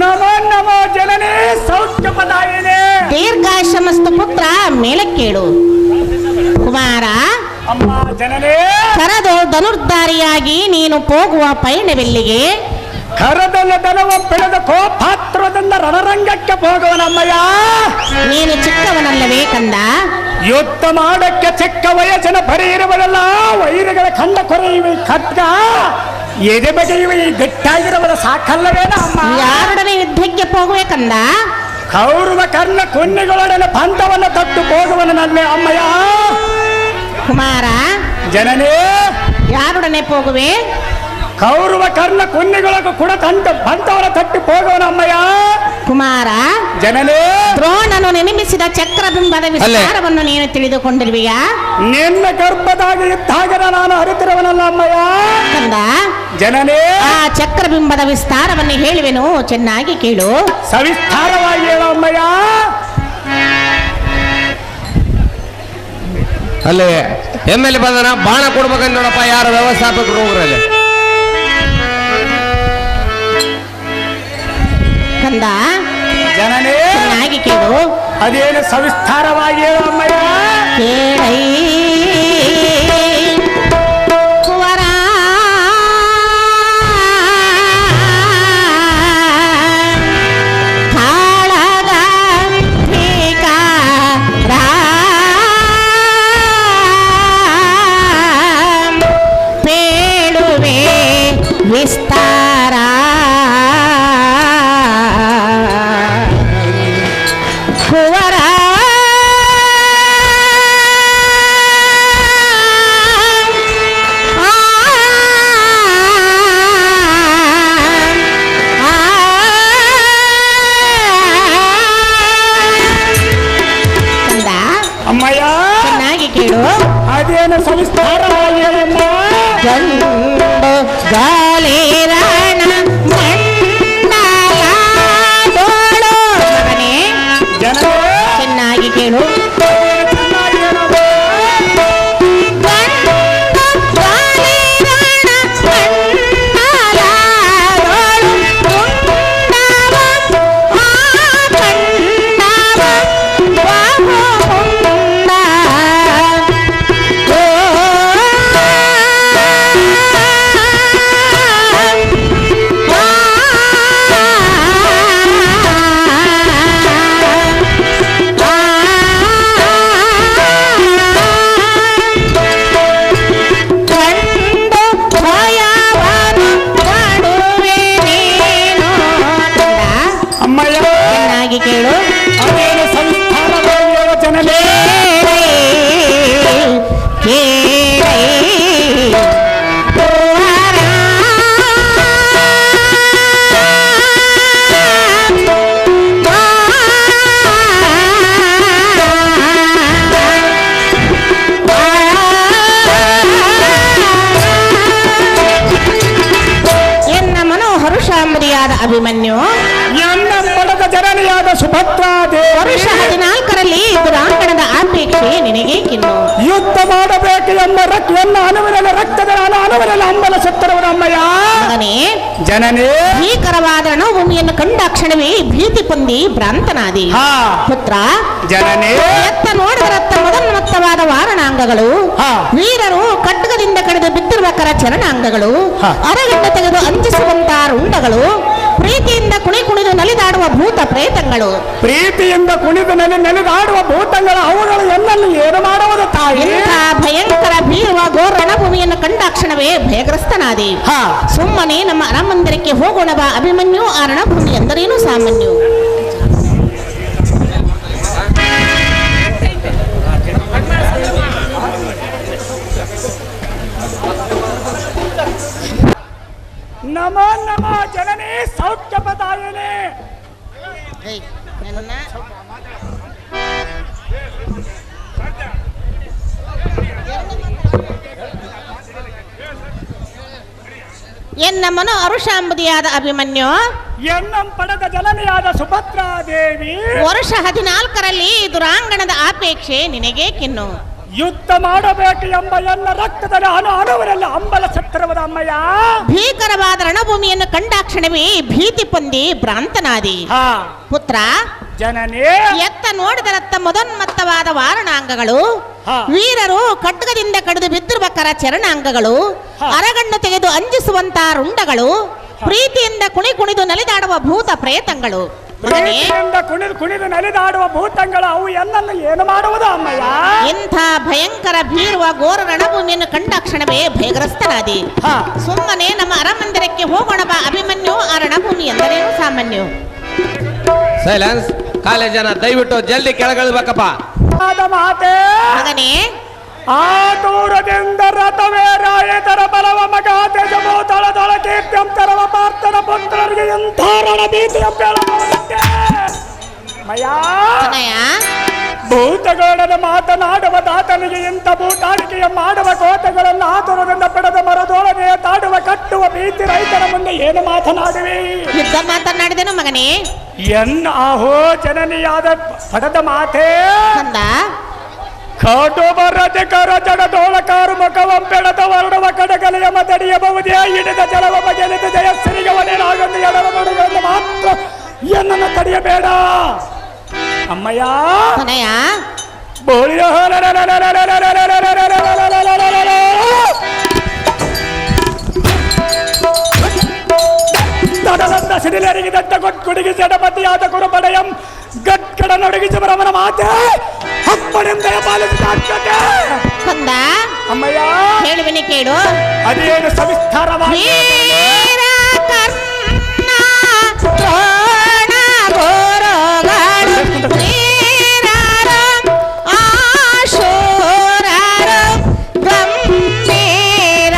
Speaker 1: ನಮೋ ನಮೋ ಜನನೇ ಸೌಖ್ಯಪದಾಯಿನೇ.
Speaker 5: ದೀರ್ಘಾಶ್ರಮಸ್ಥ ಪುತ್ರ ಮೇಲೆ ಕೇಳು ಕುಮಾರ.
Speaker 1: ಅಮ್ಮ ಜನನೇ,
Speaker 5: ಕರೆದು ಧನುರ್ಧಾರಿಯಾಗಿ ನೀನು ಹೋಗುವ ಪಯಣವೆಲ್ಲಿಗೆ?
Speaker 1: ಕರದಲ್ಲ ದನವ ಬೆಳೆದ ಕೋಪಾತ್ರದಿಂದ ರಣರಂಗಕ್ಕೆ ಹೋಗುವನಮ್ಮಯ್ಯ.
Speaker 5: ನೀನು ಚಿಕ್ಕವನಲ್ಲವೇ ಕಂದ?
Speaker 1: ಯುದ್ಧ ಮಾಡಕ್ಕೆ ಚಿಕ್ಕ ವಯಸ್ಸಿನ ಬರೀ ಇರುವುದಲ್ಲ, ವೈರಿಗಳ ಕಂಡ ಕೊರೆಯುವ ಖಡ್ಗ ಎದೆ ಬಗೆಯುವ ಈ ಗಟ್ಟಾಗಿರುವುದ ಸಾಕಲ್ಲವೇನ ಅಮ್ಮ?
Speaker 5: ಯಾರೊಡನೆ ಯುದ್ಧಕ್ಕೆ ಹೋಗುವೆ ಕಂದ?
Speaker 1: ಕೌರವ ಕರ್ಣ ಕುನ್ನಿಗಳೊಡನೆ ಪಂಥವನ್ನು ತಟ್ಟು ಹೋಗುವನಲ್ಲೇ ಅಮ್ಮಯ್ಯ.
Speaker 5: ಕುಮಾರ
Speaker 1: ಜನನೇ,
Speaker 5: ಯಾರೊಡನೆ ಹೋಗುವೆ?
Speaker 1: ಕೌರವ ಕರ್ಣ ಕುನ್ನಿಗಳಿಗೂ ಕೂಡ ಪಂಥವನ್ನು ತಟ್ಟು ಹೋಗುವನಮ್ಮಯ್ಯ.
Speaker 5: ಕುಮಾರ
Speaker 1: ಜನನೇ,
Speaker 5: ದ್ರೋಣನು ನಿರ್ಮಿಸಿದ ಚಕ್ರಬಿಂಬದ ವಿಸ್ತಾರವನ್ನು ನೀನು ತಿಳಿದುಕೊಂಡಿರುವೆಯಾ?
Speaker 1: ನಿನ್ನ ಗರ್ಭದಾಗಿ ಇದ್ದಾಗ ನಾನು ಅರಿತಿರುವನಲ್ಲ ಅಮ್ಮಯ್ಯ.
Speaker 5: ಕಂದ,
Speaker 1: ಜನನೇ,
Speaker 5: ಆ ಚಕ್ರಬಿಂಬದ ವಿಸ್ತಾರವನ್ನು ಹೇಳುವೆನು, ಚೆನ್ನಾಗಿ ಕೇಳು.
Speaker 1: ಸವಿಸ್ತಾರವಾಗಿ ಹೇಳು ಅಮ್ಮಯ್ಯ.
Speaker 3: ಅಲ್ಲಿ ಎಮ್ಮೆಲೆ ಬಂದನ ಬಾಣ ಕೊಡ್ಬೇಕಂತ ನೋಡಪ್ಪ, ಯಾರ ವ್ಯವಸ್ಥಾಪಕರು ಹೋಗ್ರಲ್ಲಿ.
Speaker 5: ಕಂದ,
Speaker 1: ಜನನೇ,
Speaker 5: ಚೆನ್ನಾಗಿ ಕೇಳು.
Speaker 1: ಅದೇನು ಸವಿಸ್ತಾರವಾಗಿ ಹೇಳು ಅಮ್ಮಯ್ಯ.
Speaker 5: ಕೇಳೈ ಕುವರ, ಕಾಳಗ ಠೀಕಾರ, ಪೇಳುವೆ ವಿಸ್ತಾರ, ಕುವರ ಕಂದ,
Speaker 1: ಅಮ್ಮಯ್ಯ,
Speaker 5: ಚೆನ್ನಾಗಿ ಕೇಳು.
Speaker 1: ಅದೇನು ಸವಿಸ್ತಾರವಾಗಿ ಹೇಳಮ್ಮ.
Speaker 5: ಗಂಡು ಗಾಲಿರಣ ಮಂಡಲದೋಳು. ಮಗನೇ,
Speaker 1: ಜನನೇ,
Speaker 5: ಚೆನ್ನಾಗಿ ಕೇಳು.
Speaker 1: ಚೆನ್ನಾಗಿ ಹೇಳಮ್ಮ.
Speaker 5: ಗಂಡು ಗಾಲಿರಣ ಮಂಡಲದೋಳು, ಮುಂಡವ ಆ ಕಣ್ಣವ ಬಹುಮುಂಡ. ಓ ಕಂಡು ಭಯವನ್ನು ಮಾಡುವೆ ನೀನು. ಕಂದ,
Speaker 1: ಅಮ್ಮಯ್ಯ,
Speaker 5: ಚೆನ್ನಾಗಿ ಕೇಳು.
Speaker 1: ಅದೇನು ಸವಿಸ್ತಾರವಾಗಿ ಹೇಳು ಜನನೇ.
Speaker 5: ಎನ್ನ ಮನೋಹರುಷಾಂಬರಿಯಾದ ಅಭಿಮನ್ಯು
Speaker 1: ಎನ್ನ ಪಡೆದ ಜನನಿಯಾದ ಸುಭದ್ರಾದೇವಿ
Speaker 5: ವರುಷ 14ರಲ್ಲಿ ದುರಾಂಗಣದ ಆಪೇಕ್ಷೆ ನಿನಗೆ ಕಿನ್ನು.
Speaker 1: ಯುದ್ಧ ಮಾಡಬೇಕು ಎಂಬ ಎನ್ನ ಅನುವಿನಲ್ಲಿ ರಕ್ತದ ಅನುವಿನಲ್ಲಿ ಅಂಬಲ ಸತ್ತರವರ ಅಮ್ಮಯ್ಯ.
Speaker 5: ಮಗನೇ,
Speaker 1: ಜನನೇ,
Speaker 5: ಭೀಕರವಾದ ರಣಭೂಮಿಯನ್ನು ಕಂಡ ಕ್ಷಣವೇ ಭೀತಿ ಹೊಂದಿ ಭ್ರಾಂತನಾದಿ.
Speaker 1: ಹಾ
Speaker 5: ಪುತ್ರ,
Speaker 1: ಜನನೇ,
Speaker 5: ಎತ್ತ ನೋಡಿದರತ್ತ ಮೊದನ್ಮತ್ತವಾದ ವಾರಣಾಂಗಗಳು,
Speaker 1: ಹಾ.
Speaker 5: ವೀರರು ಖಡ್ಗದಿಂದ ಕಡಿದು ಬಿದ್ದಿರುವ ಕರ ಚರಣಾಂಗಗಳು,
Speaker 1: ಹಾ.
Speaker 5: ಅರಗಣ್ಣ ತೆಗೆದು ಅಂಜಿಸುವಂತ ರುಂಡಗಳು, ಪ್ರೀತಿಯಿಂದ ಕುಣಿದು ನಲಿದಾಡುವ ಭೂತ ಪ್ರೇತಗಳು,
Speaker 1: ಪ್ರೀತಿಯಿಂದ ಕುಣಿದು ನೆನೆದಾಡುವ ಭೂತಗಳ ಅವುಗಳು ಎನ್ನನ್ನು ಏನು ಮಾಡುವುದು ತಾಯಿ?
Speaker 5: ಇಂಥ ಭಯಂಕರ ಬೀರುವ ಘೋರ ರಣಭೂಮಿಯನ್ನು ಕಂಡ ಕ್ಷಣವೇ ಭಯಗ್ರಸ್ತನಾದಿ.
Speaker 1: ಹಾ.
Speaker 5: ಸುಮ್ಮನೆ ನಮ್ಮ ಅರಮಂದಿರಕ್ಕೆ ಹೋಗೋಣ ಬಾ ಅಭಿಮನ್ಯು. ಆ ರಣಭೂಮಿ ಎಂದರೇನು ಸಾಮಾನ್ಯು?
Speaker 1: ನಮೋ ನಮೋ ಜನನೇ ಸೌಖ್ಯಪದಾಯಿನೇ.
Speaker 5: ಎನ್ನ ಮನೋ ಅರುಷಾಂಬದಿಯಾದ ಅಭಿಮನ್ಯು
Speaker 1: ಎನ್ನಂ ಪಡೆದ ಜನನಿಯಾದ ಸುಭದ್ರಾದೇವಿ
Speaker 5: ವರ್ಷ 14ರಲ್ಲಿ ದುರಾಂಗಣದ ಆಪೇಕ್ಷೆ ನಿನಗೆ ಕಿನ್ನು.
Speaker 1: ಯುದ್ಧ ಮಾಡಬೇಕು ಎಂಬ ಎಲ್ಲ ರಕ್ತದಲ್ಲಿ ಅಣುವರೆಲ್ಲ ಅಂಬಲ ಸತ್ತರವದ ಅಮ್ಮಯ್ಯ.
Speaker 5: ಭೀಕರವಾದ ರಣಭೂಮಿಯನ್ನು ಕಂಡಾಕ್ಷಣವೇ ಭೀತಿ ಪೊಂದಿ ಭ್ರಾಂತನಾದಿ.
Speaker 1: ಹಾ
Speaker 5: ಪುತ್ರ
Speaker 1: ಜನನೇ,
Speaker 5: ಎತ್ತ ನೋಡಿದರತ್ತ ಮೊದನ್ಮತ್ತವಾದ ವಾರಣಾಂಗಗಳು,
Speaker 1: ಹಾ.
Speaker 5: ವೀರರು ಖಡ್ಗದಿಂದ ಕಡಿದು ಬಿದ್ದಿರುವ ಕರ ಚರಣಾಂಗಗಳು,
Speaker 1: ಹಾ.
Speaker 5: ಅರಗಣ್ಣು ತೆಗೆದು ಅಂಜಿಸುವಂತ ರುಂಡಗಳು, ಪ್ರೀತಿಯಿಂದ ಕುಣಿದು ನಲಿದಾಡುವ ಭೂತ ಪ್ರೇತಗಳು. ಮಗನೇ,
Speaker 1: ಪ್ರೀತಿಯಿಂದ ಕುಣಿದು ನಲಿದಾಡುವ ಭೂತಗಳು ಅವು ಎಲ್ಲನ್ನು ಏನು ಮಾಡುವುದು ಅಮ್ಮಯ್ಯ?
Speaker 5: ಇಂಥ ಭಯಂಕರ ಭೀರುವ ಘೋರ ರಣಭೂಮಿಯನ್ನು ಕಂಡಾಕ್ಷಣವೇ ಭಯಗ್ರಸ್ತನಾದಿ.
Speaker 1: ಹಾ.
Speaker 5: ಸುಮ್ಮನೆ ನಮ್ಮ ಅರಮಂದಿರಕ್ಕೆ ಹೋಗೋಣ ಬಾ ಅಭಿಮನ್ಯು. ಆ ರಣಭೂಮಿ ಎಂದರೇನು ಸಾಮಾನ್ಯ?
Speaker 3: ಸೈಲೆನ್ಸ್. ಕಾಲೇಜನ ದಯವಿಟ್ಟು ಜಲ್ದಿ ಕೆಳಗಿಳ್ಬೇಕಪ್ಪ.
Speaker 1: ಆದ ಮಾತೆ
Speaker 5: ಮಗನೇ,
Speaker 1: ಆ ದೂರದಿಂದ ರಥವೇ ರಾಯತರ ಬಲವ ಮಗ ತೇಜಮೋ ತಳದೊಳ ಕೀರ್ತ್ಯಂತರವ ಪಾರ್ಥನ ಪುತ್ರರಿಗೆ ಎಂಥ ರಣಭೀತಿಯ ಮಯ
Speaker 5: ತನಯ,
Speaker 1: ಭೂತಗಳನ್ನ ಮಾತನಾಡುವ ದಾತನಿಗೆ ಇಂಥ ಭೂತಾಡಿಕೆಯ ಮಾಡುವ ಕೋಟೆಗಳನ್ನು ಆತುರದಿಂದ ಪಡೆದ ಮರದೊಳಗೆ ತಾಡುವ ಕಟ್ಟುವ ಭೀತಿ ರೈತರ ಮುಂದೆ ಏನು ಮಾತನಾಡುವೆ?
Speaker 5: ಯುದ್ಧ ಮಾತನಾಡಿದೆನು ಮಗನೇ.
Speaker 1: ಆಹೋ ಜನನಿಯಾದ ಪಡೆದ ಮಾತೆ
Speaker 5: ಕಂದ,
Speaker 1: ಕಾಟು ಬರದೆ ಕರ ಜಡದೋಳ ಕಾರು ಮುಖವಂ ಬೆಳೆದ ವರ್ಣವ ಕಡಗಲೆಯ ಮತಡಿಯ ಬಹುದೇ ಹಿಡಿದ ಜಲವ ಬಗೆಲಿದ ಜಯಸ್ಸರಿಗೆ ಒಡೆಯಲಾಗಂದು ಎಡವ ನುಡಿಗಳನ್ನು ಮಾತ್ರ ಎನ್ನನ್ನು ತಡೆಯಬೇಡ ಅಮ್ಮಯ್ಯ.
Speaker 5: ತನಯ,
Speaker 1: ಬೋಳಿಯ ತಡದಂದ ಸಿಡಿಲರಿಗೆ ದಟ್ಟ ಕೊಟ್ಕುಡಿಗಿ ಜಡಪತಿಯಾದ ಕುರುಪಡೆಯಂ ಗಟ್ಕಡ ನೊಡಗಿಸಿ ಬರವನ ಮಾತೆ ಅಪ್ಪನೆಂದೆಯ ಪಾಲಿಸಿದ
Speaker 5: ಕಂದ,
Speaker 1: ಅಮ್ಮಯ್ಯ.
Speaker 5: ಹೇಳುವಿನಿ ಕೇಳು.
Speaker 1: ಅದೇನು ಸವಿಸ್ತಾರವಾಗಿ
Speaker 5: ವೀರ ಕರ್ಣ ದ್ರೋಣ ಗೋರಗಳು, ವೀರರು ಆಶೂರರು ಗಂಭೀರ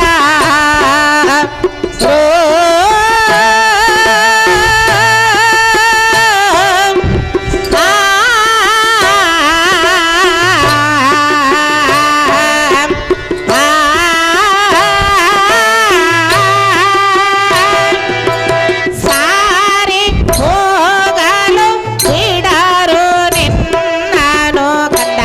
Speaker 5: ಸಾರಿ ಹೋಗಲು ಬಿಡರು ನಿನ್ನನು ಕಂದ.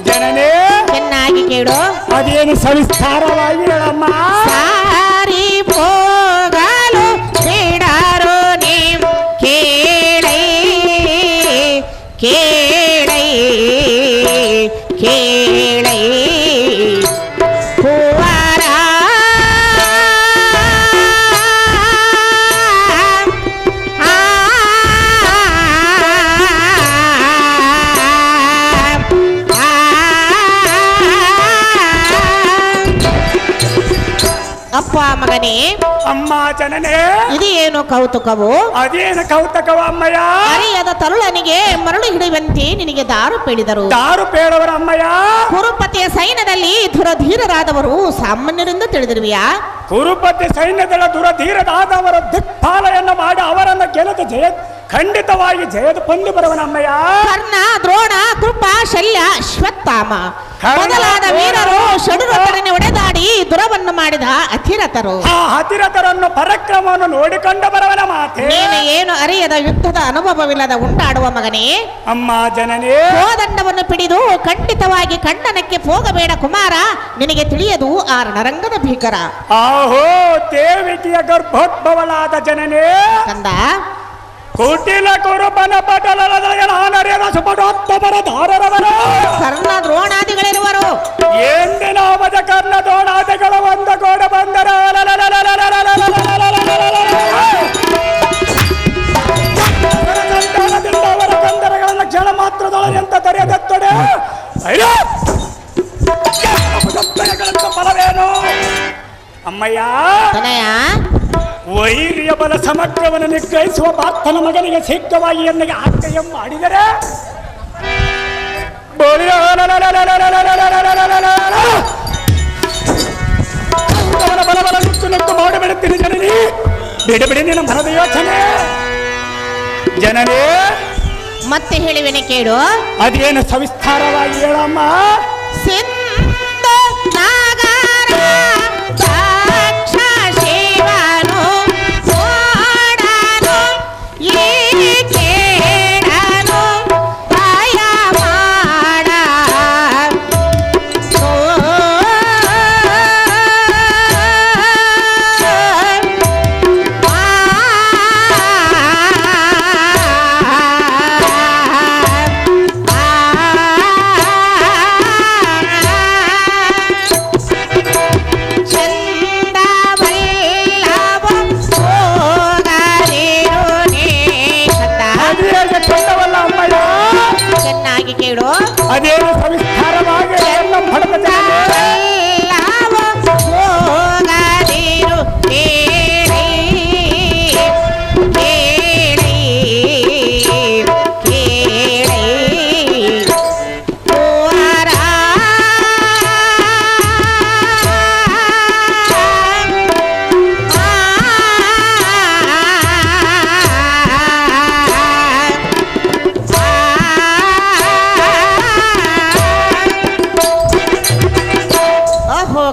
Speaker 1: ಜನನೇ
Speaker 5: ಚೆನ್ನಾಗಿ ಕೇಳು.
Speaker 1: ಅದೇನು ಸವಿಸ್ತಾರವಾಗಿ ಹೇಳಮ್ಮ.
Speaker 5: ಸಾರಿ ಹೋಗಲು ಬಿಡರು ನಿಮ್ ಕೇಳೈ ಕೇಳೈ ಕೇಳೈ ಕುವರ ಅಪ್ಪ ಮಗನೇ,
Speaker 1: ಅಮ್ಮ ಜನನೇ
Speaker 5: ಇದು ಏನು ಕೌತುಕವು?
Speaker 1: ಅದೇನು ಕೌತಕವ ಅಮ್ಮಯ್ಯ.
Speaker 5: ಅರಿಯದ ತರುಳನಿಗೆ ಮರಳು ಹಿಡಿಯುವಂತೆ ನಿನಗೆ ದಾರು ಪೇಳಿದರು.
Speaker 1: ದಾರು ಪೇಳವರ ಅಮ್ಮಯ್ಯ.
Speaker 5: ಕುರುಪತಿಯ ಸೈನ್ಯದಲ್ಲಿ ಧುರಧೀರರಾದವರು ಸಾಮಾನ್ಯರೆಂದು ತಿಳಿದಿರುವಿಯಾ?
Speaker 1: ಕುರುಪತಿ ಸೈನ್ಯದಳ ದುರಧೀರದಾದವರ ದಿಕ್ಪಾಲೆಯನ್ನು ಮಾಡಿ ಅವರನ್ನು ಗೆಲ್ಲದ ಖಂಡಿತವಾಗಿ ಜಯದ ಪಂದ್ಯ ಬರುವನಮ್ಮಯ್ಯ.
Speaker 5: ಕರ್ಣ, ದ್ರೋಣ, ಕೃಪ, ಶಲ್ಯ, ಅಶ್ವತ್ಥಾಮ ಮೊದಲಾದ ವೀರರು ಷಡುರತರನೆ ಒಡೆದಾಡಿ ದುರವನ್ನು ಮಾಡಿದ ಅತಿರಥರು.
Speaker 1: ಆ ಅತಿರಥರನ್ನು ಪರಾಕ್ರಮವನ್ನು ನೋಡಿಕೊಂಡು ಬರವನ ಮಾತೆ.
Speaker 5: ನೀನು ಏನು ಅರಿಯದ ಯುದ್ಧದ ಅನುಭವವಿಲ್ಲದ ಉಂಟಾಡುವ ಮಗನೇ.
Speaker 1: ಅಮ್ಮ ಜನನೇ,
Speaker 5: ಕೋದಂಡವನ್ನು ಪಿಡಿದು ಖಂಡಿತವಾಗಿ ಖಂಡನಕ್ಕೆ ಹೋಗಬೇಡ ಕುಮಾರ. ನಿನಗೆ ತಿಳಿಯದು ಆ ರಣರಂಗದ ಭೀಕರ.
Speaker 1: ಆಹೋ ದೇವಿಕೆಯ ಗರ್ಭೋದ್ಭವಳಾದ ಜನನೇ
Speaker 5: ಕಂದ,
Speaker 1: ಕುಟಿಲ ಕುರುಬನ ಪಟಲದ ಸುಪಟೋತ್ತಮರ ಧಾರರವರ
Speaker 5: ಕರ್ಣ ದ್ರೋಣಾದಿಗಳಿರುವರು.
Speaker 1: ಎಂದಿನ ಅವಧ ಕರ್ಣ ದ್ರೋಣಾದಿಗಳ ಒಂದ ಗೋಡ ಬಂದರ ಸಂತಾನದಿಂದ ಅವರ ಕಂದರಗಳನ್ನು ಕ್ಷಣ ಮಾತ್ರದೊಳಗೆ ಎಂತ ತೆರೆಯದತ್ತೊಡೆ ಫಲವೇನು ಅಮ್ಮಯ್ಯ.
Speaker 5: ತನಯ,
Speaker 1: ವೈರ್ಯ ಬಲ ಸಮಗ್ರವನ್ನು ನಿಗ್ರಹಿಸುವ ಪಾರ್ಥನ ಮಗನಿಗೆ ಸಿದ್ಧವಾಗಿ ಎನ್ನಿಗೆ ಆಜ್ಞೆಯ ಮಾಡಿದರೆ ಬಲ ನುಕ್ಕು ನುಕ್ಕು ಮಾಡಿಬಿಡುತ್ತೀನಿ ಜನನಿ. ಬಿಡಿ ನಿನ್ನ ಮನದ ಯೋಚನೆ ಜನನೇ.
Speaker 5: ಮತ್ತೆ ಹೇಳುವೆನೆ ಕೇಳು.
Speaker 1: ಅದೇನು ಸವಿಸ್ತಾರವಾಗಿ ಹೇಳಮ್ಮ.
Speaker 5: ಸಿಂಧ ನಾಗರ ದಕ್ಷ ಶಿವನು ಓಡನು ಈ ಕೇಳನು ಭಯ ಮಾಡ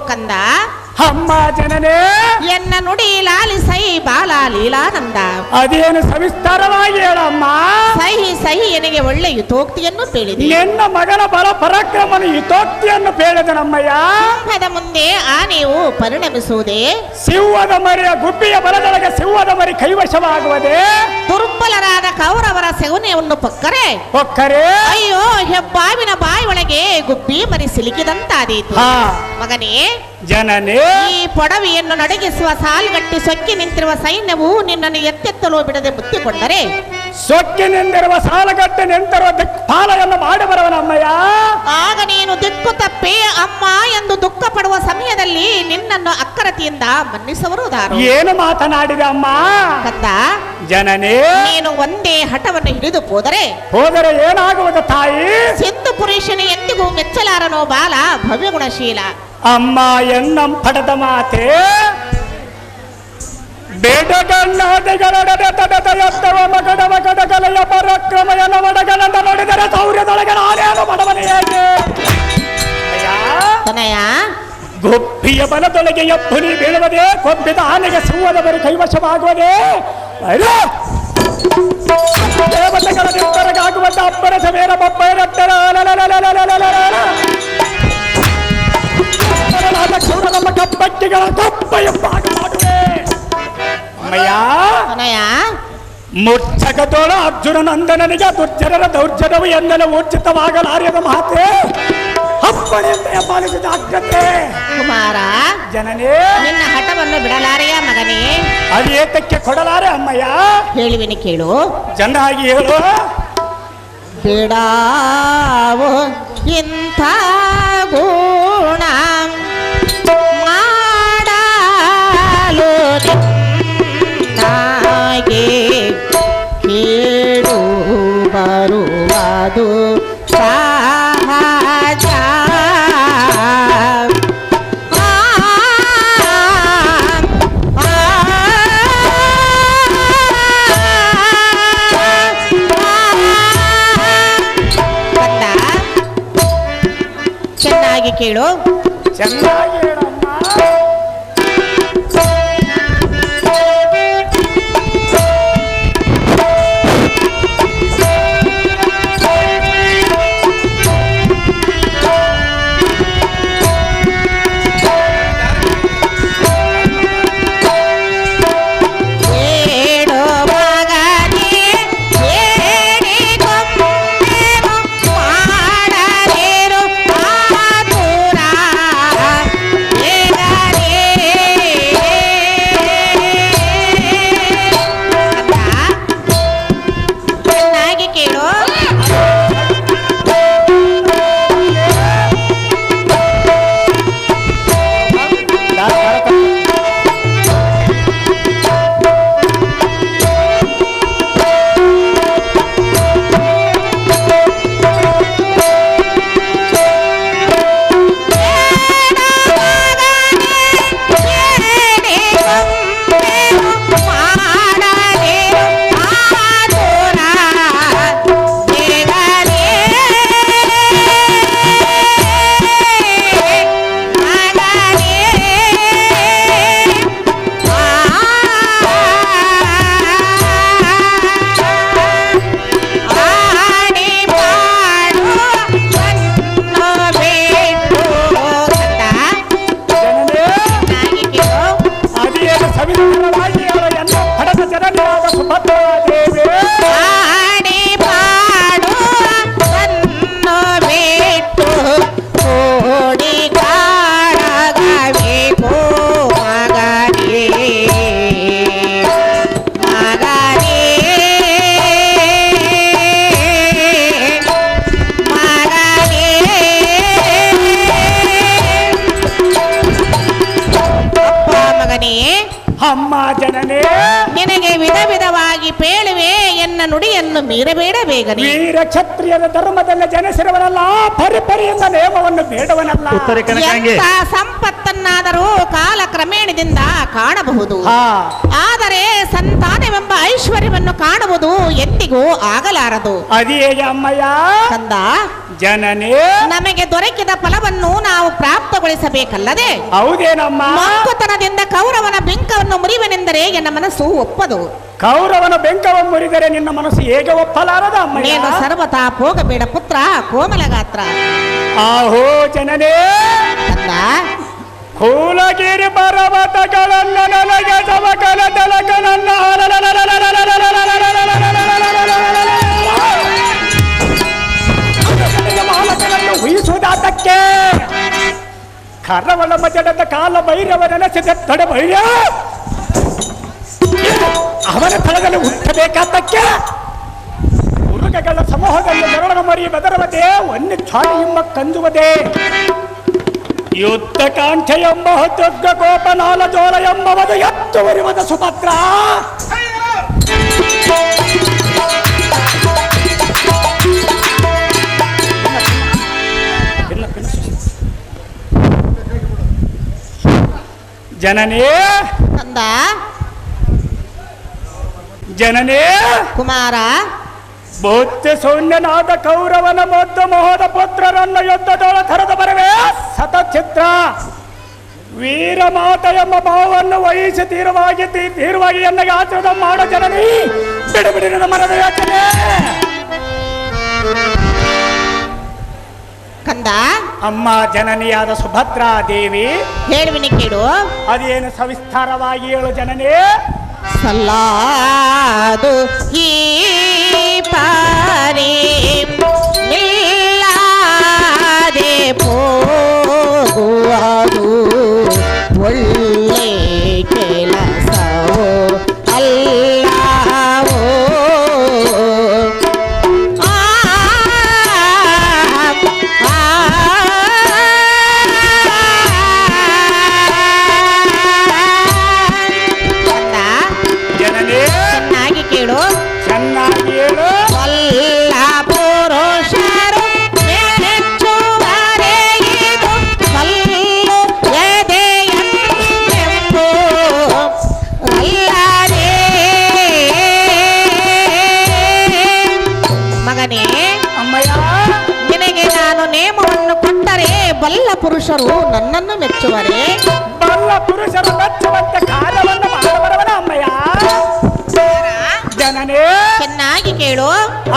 Speaker 5: ಕಂದ
Speaker 1: ಅಮ್ಮ ಜನನೇ
Speaker 5: ಎನ್ನ ನುಡಿ ಲಾಲಿಸೈ ಬಾಲ ಲೀಲಾನಂದ
Speaker 1: ಅದೇನು ಸವಿಸ್ತಾರವಾಗಿ ಹೇಳಮ್ಮ.
Speaker 5: ಸಹಿ ಸಹಿ ಎನಗೆ ಒಳ್ಳೆ ಹಿತೋಕ್ತಿಯನ್ನು ಪೇಳಿದೆ.
Speaker 1: ನಿನ್ನ ಮಗನ ಬಲ ಪರಾಕ್ರಮನ ಹಿತೋಕ್ತಿಯನ್ನು ಪೇಳಿದನಮ್ಮಯ್ಯ.
Speaker 5: ಸಿಂಹದ ಮುಂದೆ ಆನೆಯು ಪರಿಣಮಿಸುವುದೇ,
Speaker 1: ಸಿಂಹದ ಮರಿಯ ಗುಬ್ಬಿಯ ಬಲದೊಳಗೆ ಸಿಂಹದ ಮರಿ ಕೈವಶವಾಗುವುದೇ,
Speaker 5: ದುರ್ಬಲರಾದ ಕೌರವರ ಸೆವನೆಯನ್ನು ಪಕ್ಕರೆ
Speaker 1: ಒಕ್ಕರೆ
Speaker 5: ಅಯ್ಯೋ ಹೆಬ್ಬಾವಿನ ಬಾಯಿ ಒಳಗೆ ಗುಬ್ಬಿ ಮರಿ ಸಿಲುಕಿದಂತಾದೀತು.
Speaker 1: ಹಾ
Speaker 5: ಮಗನೇ
Speaker 1: ಜನನೇ
Speaker 5: ಈ ಪೊಡವಿಯನ್ನು ನಡಗಿಸುವ ಸಾಲ್ಗಟ್ಟಿ ಸೊಕ್ಕಿ ನಿಂತಿರುವ ಸೈನ್ಯವು ನಿನ್ನನ್ನು ಎತ್ತೆತ್ತಲು ಬಿಡದೆ ಮುತ್ತಿಕೊಂಡರೆ,
Speaker 1: ಸೊಕ್ಕಿನಿಂದಿರುವ ಸಾಲಗಟ್ಟೆ ನಿಂತಿರುವ ದಿಕ್ಪಾಲಯನ್ನು ಮಾಡಿ ಬರವನಮ್ಮಯ್ಯ.
Speaker 5: ಆಗ ನೀನು ದಿಕ್ಕು ತಪ್ಪಿ ಅಮ್ಮ ಎಂದು ದುಃಖ ಪಡುವ ಸಮಯದಲ್ಲಿ ನಿನ್ನನ್ನು ಅಕ್ಕರತೆಯಿಂದ ಮನ್ನಿಸುವರುದಾರು.
Speaker 1: ಏನು ಮಾತನಾಡಿದ ಅಮ್ಮ.
Speaker 5: ಕಂದ
Speaker 1: ಜನನೇ
Speaker 5: ನೀನು ಒಂದೇ ಹಠವನ್ನು ಹಿಡಿದು ಹೋದರೆ
Speaker 1: ಹೋದರೆ ಏನಾಗುವುದು ತಾಯಿ.
Speaker 5: ಸಿಂಧು ಪುರುಷನ ಎಂದಿಗೂ ಮೆಚ್ಚಲಾರನೋ ಬಾಲ ಭವ್ಯ ಗುಣಶೀಲ.
Speaker 1: ಅಮ್ಮ ಎನ್ನಂ ಪಡೆದ ಮಾತೆ ಬೇಟಗಣ್ಣಾದಿಗಳೊಡನೆ ತಡದ ಎತ್ತವ ಮಗಡವ ಕಡಗಲೆಯ ಪರಾಕ್ರಮಯನ ಒಡಗಲಂದ ನೋಡಿದರೆ ಸೌರ್ಯದೊಳಗೆ ನಾನೇನು ಮಾಡವನೇ ಹೇಗೆ.
Speaker 5: ತನಯ
Speaker 1: ಗುಬ್ಬಿಯ ಬಲದೊಳಗೆ ಎಪ್ಪುನಿ ಬೀಳುವುದೇ, ಕೊಬ್ಬಿದ ಆನೆಗೆ ಸಿಂಹದ ಬರಿ ಕೈವಶವಾಗುವುದೇ, ದೇವತೆಗಳ ನಿರ್ಧಾರಗಾಗುವಂತ ಅಪ್ಪರ ಸಮೇರ ಬೊಬ್ಬೈರಟ್ಟರ ನಮ್ಮ ಕಪ್ಪಕ್ಕಿಗಳ ಕಪ್ಪ ಎಂಬಾಗ ಮಾಡುವೆ. ಅಮ್ಮಯ್ಯ
Speaker 5: ತನಯ
Speaker 1: ಮುಚ್ಚಕತೋಳ ಅರ್ಜುನ ನಂದನನಿಗೆ ದುರ್ಜನರ ದೌರ್ಜನ್ಯವು ಎಂದೆಲ್ಲ ಊರ್ಜಿತವಾಗಲಾರ್ಯದ ಮಾತೆ ಅಪ್ಪಣೆಯಿಂದ ಪಾಲಿಸಿದ ಅಗ್ರತೆ.
Speaker 5: ಕುಮಾರ
Speaker 1: ಜನನೇ
Speaker 5: ನಿನ್ನ ಹಠವನ್ನು ಬಿಡಲಾರೆಯ ಮಗನೇ.
Speaker 1: ಅದು ಏತಕ್ಕೆ ಕೊಡಲಾರೆ ಅಮ್ಮಯ್ಯ.
Speaker 5: ಹೇಳುವಿನಿ ಕೇಳು.
Speaker 1: ಚೆನ್ನಾಗಿ ಹೇಳು.
Speaker 5: ಬಿಡಾವು ಇಂಥ ಗುಣ ಮಾಡಲು ನಿನ್ನಾಗೆ ಕೇಳು ಬರುವುದು ಸಹಜ. ಚೆನ್ನಾಗಿ ಕೇಳು.
Speaker 1: ಚೆನ್ನಾಗಿ ಹೇಳಮ್ಮ. ಅಮ್ಮ ಜನನೇ
Speaker 5: ನಿನಗೆ ವಿಧ ವಿಧವಾಗಿ ಪೇಳುವೆ ಎನ್ನ ನುಡಿಯನ್ನು ಮೀರಬೇಡ ಬೇಗನೆ.
Speaker 1: ವೀರ ಕ್ಷತ್ರಿಯರ ಧರ್ಮದಲ್ಲಿ ಜನಿಸಿರುವನಲ್ಲ, ಪರಿಪರಿಯಿಂದ ನೇಮವನ್ನು ಬೇಡವನಲ್ಲ.
Speaker 5: ಎಂಥ ಸಂಪತ್ತನ್ನಾದರೂ ಕಾಲ ಕ್ರಮೇಣದಿಂದ ಕಾಣಬಹುದು, ಆದರೆ ಸಂತಾನವೆಂಬ ಐಶ್ವರ್ಯವನ್ನು ಕಾಣುವುದು ಎಂದಿಗೂ ಆಗಲಾರದು.
Speaker 1: ಅದೇ ಅಮ್ಮಯ್ಯ
Speaker 5: ಕಂದ
Speaker 1: ಜನನೇ
Speaker 5: ನಮಗೆ ದೊರಕಿದ ಫಲವನ್ನು ನಾವು ಪ್ರಾಪ್ತಗೊಳಿಸಿ ಪೂರ್ಣಗೊಳಿಸಬೇಕಲ್ಲದೆ
Speaker 1: ಹೌದೇನಮ್ಮ?
Speaker 5: ಮಕ್ಕತನದಿಂದ ಕೌರವನ ಬೆಂಕವನ್ನು ಮುರಿವೆನೆಂದರೆ ಎನ್ನ ಮನಸ್ಸು ಒಪ್ಪದು.
Speaker 1: ಕೌರವನ ಬೆಂಕವನ್ನು ಮುರಿದರೆ ನಿನ್ನ ಮನಸ್ಸು ಹೇಗೆ ಒಪ್ಪಲಾರದ ಅಮ್ಮ?
Speaker 5: ನೀನು ಸರ್ವತಾ ಹೋಗಬೇಡ ಪುತ್ರ ಕೋಮಲಗಾತ್ರ.
Speaker 1: ಆಹೋ ಜನನೇ,
Speaker 5: ಕಂದ,
Speaker 1: ಕೂಲಗಿರಿ ಪರ್ವತಗಳನ್ನ ನನಗೆ ಸಮಕಲ ತಲಕ ನನ್ನ ಮಾಲಕನನ್ನು ಊಹಿಸುವುದಾತಕ್ಕೆ ಕರ್ರವಳ ಮಜಡದ ಕಾಲ ಭೈರವ ನೆನೆಸಿದ ತಡೆ ಭೈರ ಅವನ ತಳದಲ್ಲಿ ಹುಟ್ಟಬೇಕಾತಕ್ಕೆ ಮೃಗಗಳ ಸಮೂಹದಲ್ಲಿ ಗರುಡನ ಮರಿ ಬೆದರುವುದೇ ಒಂದು ಛಾಡಿ ಎಂಬ ಕಂದುವುದೇ ಯುದ್ಧ ಕಾಂಠೆ ಎಂಬ ದುರ್ಗ ಗೋಪನಾಲ ಜೋರ ಎಂಬವದು ಎತ್ತುವರಿವದ ಸುಭದ್ರ ಜನನೇ
Speaker 5: ಕಂದ,
Speaker 1: ಜನನೇ
Speaker 5: ಕುಮಾರ,
Speaker 1: ಬುದ್ಧಿ ಶೂನ್ಯನಾದ ಕೌರವನ ಮೊದ್ದ ಮೋಹದ ಪುತ್ರರನ್ನು ಯುದ್ಧದೊಳ ಥರದ ಬರವೇ ಸತಚಿತ್ರ ವೀರ ಮಾತ ಎಂಬ ಭಾವವನ್ನು ವಹಿಸಿ ತೀರವಾಗಿ ಎನ್ನಗೆ ಆಚರಣೆ ಮಾಡೋ ಜನನಿ ಬಿಡಿ ನನ್ನ ಮನದ ಯೋಚನೆ.
Speaker 5: ಕಂದ,
Speaker 1: ಅಮ್ಮ ಜನನಿಯಾದ ಸುಭದ್ರಾ ದೇವಿ
Speaker 5: ಹೇಳುವಿನಿ ಕೇಳು.
Speaker 1: ಅದೇನು ಸವಿಸ್ತಾರವಾಗಿ ಹೇಳು ಜನನೇ.
Speaker 5: ಸಲ್ಲಾದು ಈ ಪಾರಿ ನಿಲ್ಲಾದೆ ಹೋಗುವುದು ಒಳ್ಳೆ ಕೆಲಸವೋ ಅಲ್ಲವೋ. ಚೆನ್ನಾಗಿ ಕೇಳು,
Speaker 1: ಚೆನ್ನಾಗಿ ಹೇಳು.
Speaker 5: ಎಲ್ಲ ಪುರುಷರು ಮೆಚ್ಚುವರೆ ಇದು ಕಲ್ಲು ಎದೆಯೆಂಬು ಅಲ್ಲದೆ. ಮಗನೇ,
Speaker 1: ಅಮ್ಮಯ್ಯ,
Speaker 5: ನಿನಗೆ ನಾನು ನೇಮವನ್ನು ಕೊಟ್ಟರೆ ಬಲ್ಲ ಪುರುಷರು ನನ್ನನ್ನು ಮೆಚ್ಚುವರೆ.
Speaker 1: ಬಲ್ಲ ಪುರುಷರು ಮೆಚ್ಚುವಂತೆ ಕಾರ್ಯವನ್ನು ಮಾಡಬರವನ ಅಮ್ಮಯ್ಯ. ಜನನೇ
Speaker 5: ಚೆನ್ನಾಗಿ ಕೇಳು.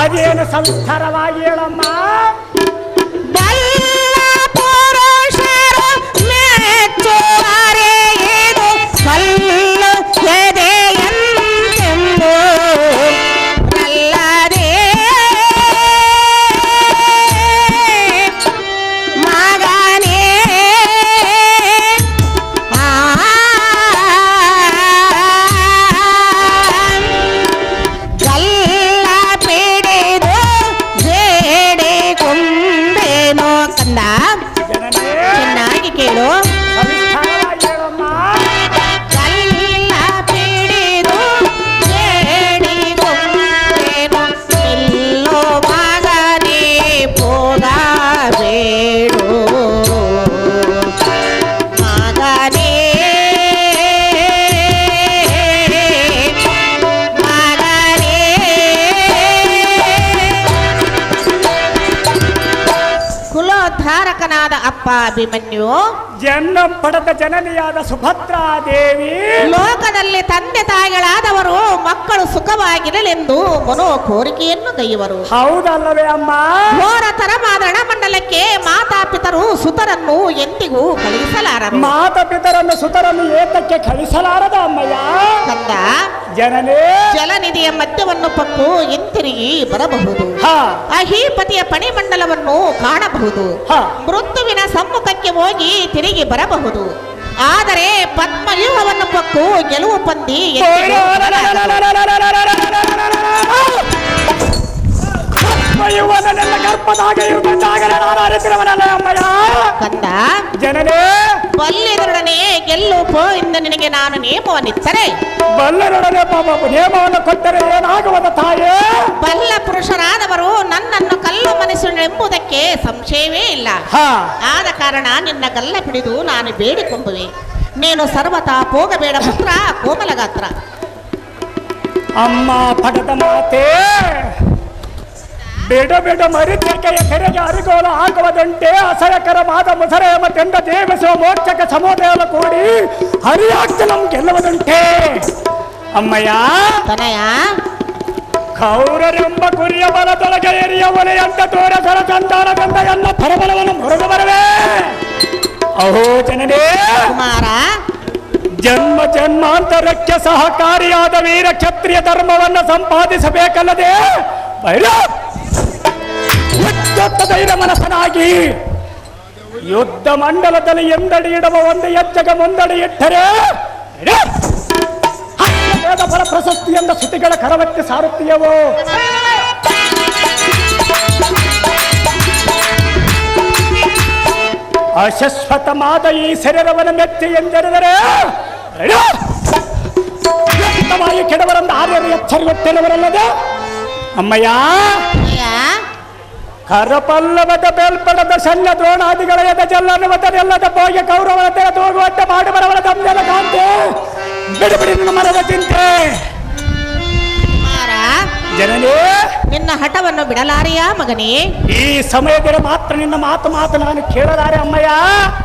Speaker 1: ಅದೇನು ಸಂಸ್ಕಾರವಾಗಿ ಹೇಳಮ್ಮ.
Speaker 5: ಬಲ್ಲ ಪುರುಷರು ಮೆಚ್ಚುವರೆ ಇದು ಕಲ್ಲು ಎದೆಯೆಂಬು ಅಲ್ಲದೆ. ಮಗನೇ, ಗಲ್ಲ ಪಿಡಿದು ಜೇಡಿ ಕೊಂಬೇನೋ. ಕಂದ,
Speaker 1: ಜನನೇ
Speaker 5: ಚೆನ್ನಾಗಿ ಕೇಳು.
Speaker 1: ಸಂಸ್ಕಾರವಾಗಿ ಹೇಳಮ್ಮ.
Speaker 5: ಕಲ್ಲ ಪಿಡಿದು ಜೇಡಿ ಕೊಂಬೇನೋ. ಎಲ್ಲೋ ಮಗನೇ ಹೋಗಬೇಡು ಮಗನೇ. ಕುಲೋದ್ಧಾರಕನಾದ ಅಪ್ಪ ಅಭಿಮನ್ಯು
Speaker 1: ಜನ್ಮ ಪಡೆದ ಜನನಿಯಾದ ಸುಭದ್ರಾ ದೇವಿ
Speaker 5: ಲೋಕದಲ್ಲಿ ತಂದೆ ತಾಯಿಗಳಾದವರು ಮಕ್ಕಳು ಸುಖವಾಗಿರಲೆಂದು ಮನೋ ಕೋರಿಕೆಯನ್ನು ಗೈಯುವರು.
Speaker 1: ಹೌದಲ್ಲವೇ ಅಮ್ಮ?
Speaker 5: ಘೋರ ತರವಾದ ಮಂಡಲಕ್ಕೆ ಮಾತಾಪಿತರು ಸುತರನ್ನು ಎಂದಿಗೂ ಕಳುಹಿಸಲಾರರು.
Speaker 1: ಮಾತಪಿತರನ್ನು ಸುತರನ್ನು ಏತಕ್ಕೆ ಕಳಿಸಲಾರದ ಅಮ್ಮಯ್ಯ.
Speaker 5: ಕಂದ,
Speaker 1: ಜನನೇ
Speaker 5: ಜಲನಿಧಿಯ ಮಧ್ಯವನ್ನು ಪಕ್ಕು ಹಿಂತಿರುಗಿ ಬರಬಹುದು.
Speaker 1: ಹಾ
Speaker 5: ಅಹೀಪತಿಯ ಪಣಿಮಂಡಲವನ್ನು ಕಾಣಬಹುದು.
Speaker 1: ಹಾ.
Speaker 5: ಮೃತ್ಯುವಿನ ಸಮ್ಮುಖಕ್ಕೆ ಹೋಗಿ ತಿರುಗಿ ಬರಬಹುದು. ಆದರೆ ಪದ್ಮವ್ಯೂಹವನ್ನು ಪಕ್ಕು ಗೆಲುವು ಪಂದಿ ಎಂದಿಗೂ
Speaker 1: ಯುವನೆಲ್ಲ ಗರ್ಭದಾಗ ಇರುತ್ತಾಗಲೇ ನಾನು ಅರಿತಿರುವನಲ್ಲ ಅಮ್ಮಯ್ಯ.
Speaker 5: ಕಂದ,
Speaker 1: ಜನನೇ
Speaker 5: ಬಲ್ಲಿದರೊಡನೆ ಗೆಲ್ಲುಪೋ ಇಂದ ನಿನಗೆ ನಾನು ನೇಮವನ್ನಿತ್ತರೆ
Speaker 1: ಬಲ್ಲರೊಡನೆ ನೇಮವನ್ನು ಕೊಟ್ಟರೆ ಏನಾಗುವುದು ತಾಯೇ?
Speaker 5: ಬಲ್ಲ ಪುರುಷರಾದವರು ನನ್ನನ್ನು ಕಲ್ಲು ಮನಸ್ಸೆಂಬುದಕ್ಕೆ ಸಂಶಯವೇ ಇಲ್ಲ.
Speaker 1: ಹಾ
Speaker 5: ಆದ ಕಾರಣ ನಿನ್ನ ಗಲ್ಲ ಹಿಡಿದು ನಾನು ಬೇಡಿಕೊಂಬುವೆ. ನೀನು ಸರ್ವತಾ ಹೋಗಬೇಡ ಪುತ್ರ ಕೋಮಲಗಾತ್ರ.
Speaker 1: ಅಮ್ಮ ಪಡೆದ ಮಾತೆ ಬಿಡ ಬಿಡ ಮರಿತೆಕೆಯ ಕೆರೆಗೆ ಅರಿಗೋಲ ಆಗುವುದಂತೆ ಅಸಹಕರವಾದ ಮುಸರೆಯಮ ತೆಂದ ದೇವಿಸುವ ಮೋಕ್ಷಕ ಸಮುದಾಯ ಕೂಡಿ ಹರಿಯಾಗ್ತಲಂ ಗೆಲ್ಲುವುದಂತೆ ಅಮ್ಮಯ್ಯ
Speaker 5: ತನಯ
Speaker 1: ಕೌರರೆಂಬ ಕುರಿಯ ಬಲದೊಳಗೆ ಎರಿಯ ಒಲೆಯಂತ ತೋರಸರ ಸಂತಾನದಿಂದ ಎಲ್ಲ ಫಲಬಲವನ್ನು ಮುರಿದು ಬರವೆ. ಅಹೋ ಜನನೇ,
Speaker 5: ಕುಮಾರ
Speaker 1: ಜನ್ಮ ಜನ್ಮಾಂತರಕ್ಕೆ ಸಹಕಾರಿಯಾದ ವೀರ ಕ್ಷತ್ರಿಯ ಧರ್ಮವನ್ನು ಸಂಪಾದಿಸಬೇಕಲ್ಲದೆ ಧೈರ್ಯ ಮನಸ್ಸನಾಗಿ ಯುದ್ಧ ಮಂಡಲದಲ್ಲಿ ಎಂದಡಿ ಇಡುವ ಒಂದು ಹೆಜ್ಜೆಗ ಮುಂದಡಿ ಇಟ್ಟರೆ ವೇದ ಫಲ ಪ್ರಶಸ್ತಿಯಿಂದ ಸ್ತುತಿಗಳ ಕರವಕ್ಕೆ ಸಾರುತ್ತೀಯವು. ಅಶಶ್ವತವಾದ ಈ ಶರೀರವನ್ನು ಮೆಚ್ಚಿ ಎಂದೆರೆದರೆ ಕೆಡವರನ್ನು ಆರ್ಯರು ಎಚ್ಚರಿಗೊಟ್ಟಿರುವರಲ್ಲದೆ ಅಮ್ಮಯ್ಯ ಕರಪಲ್ಲವದ ಬೇಲ್ಪಡದ ಸಣ್ಣ ದ್ರೋಣಾದಿಗಳ ಎದ ಜಲ್ಲನ್ನುವುದರೆಲ್ಲದ ಭೋಗ್ಯ ಕೌರವನ ತೆಗೆದು ಹೋಗುವಂತೆ ಮಾಡಿ ಬರವರ ದಮ್ಯದ ಕಾಂತೆ ಬಿಡುಬಿಡಿ ನನ್ನ ಮರದ ಚಿಂತೆ. ಜನನೇ,
Speaker 5: ನಿನ್ನ ಹಠವನ್ನು ಬಿಡಲಾರೆಯ ಮಗನೇ?
Speaker 1: ಈ ಸಮಯದಲ್ಲಿ ಮಾತ್ರ ನಿನ್ನ ಮಾತು ನಾನು ಕೇಳಲಾರೆ ಅಮ್ಮಯ್ಯ.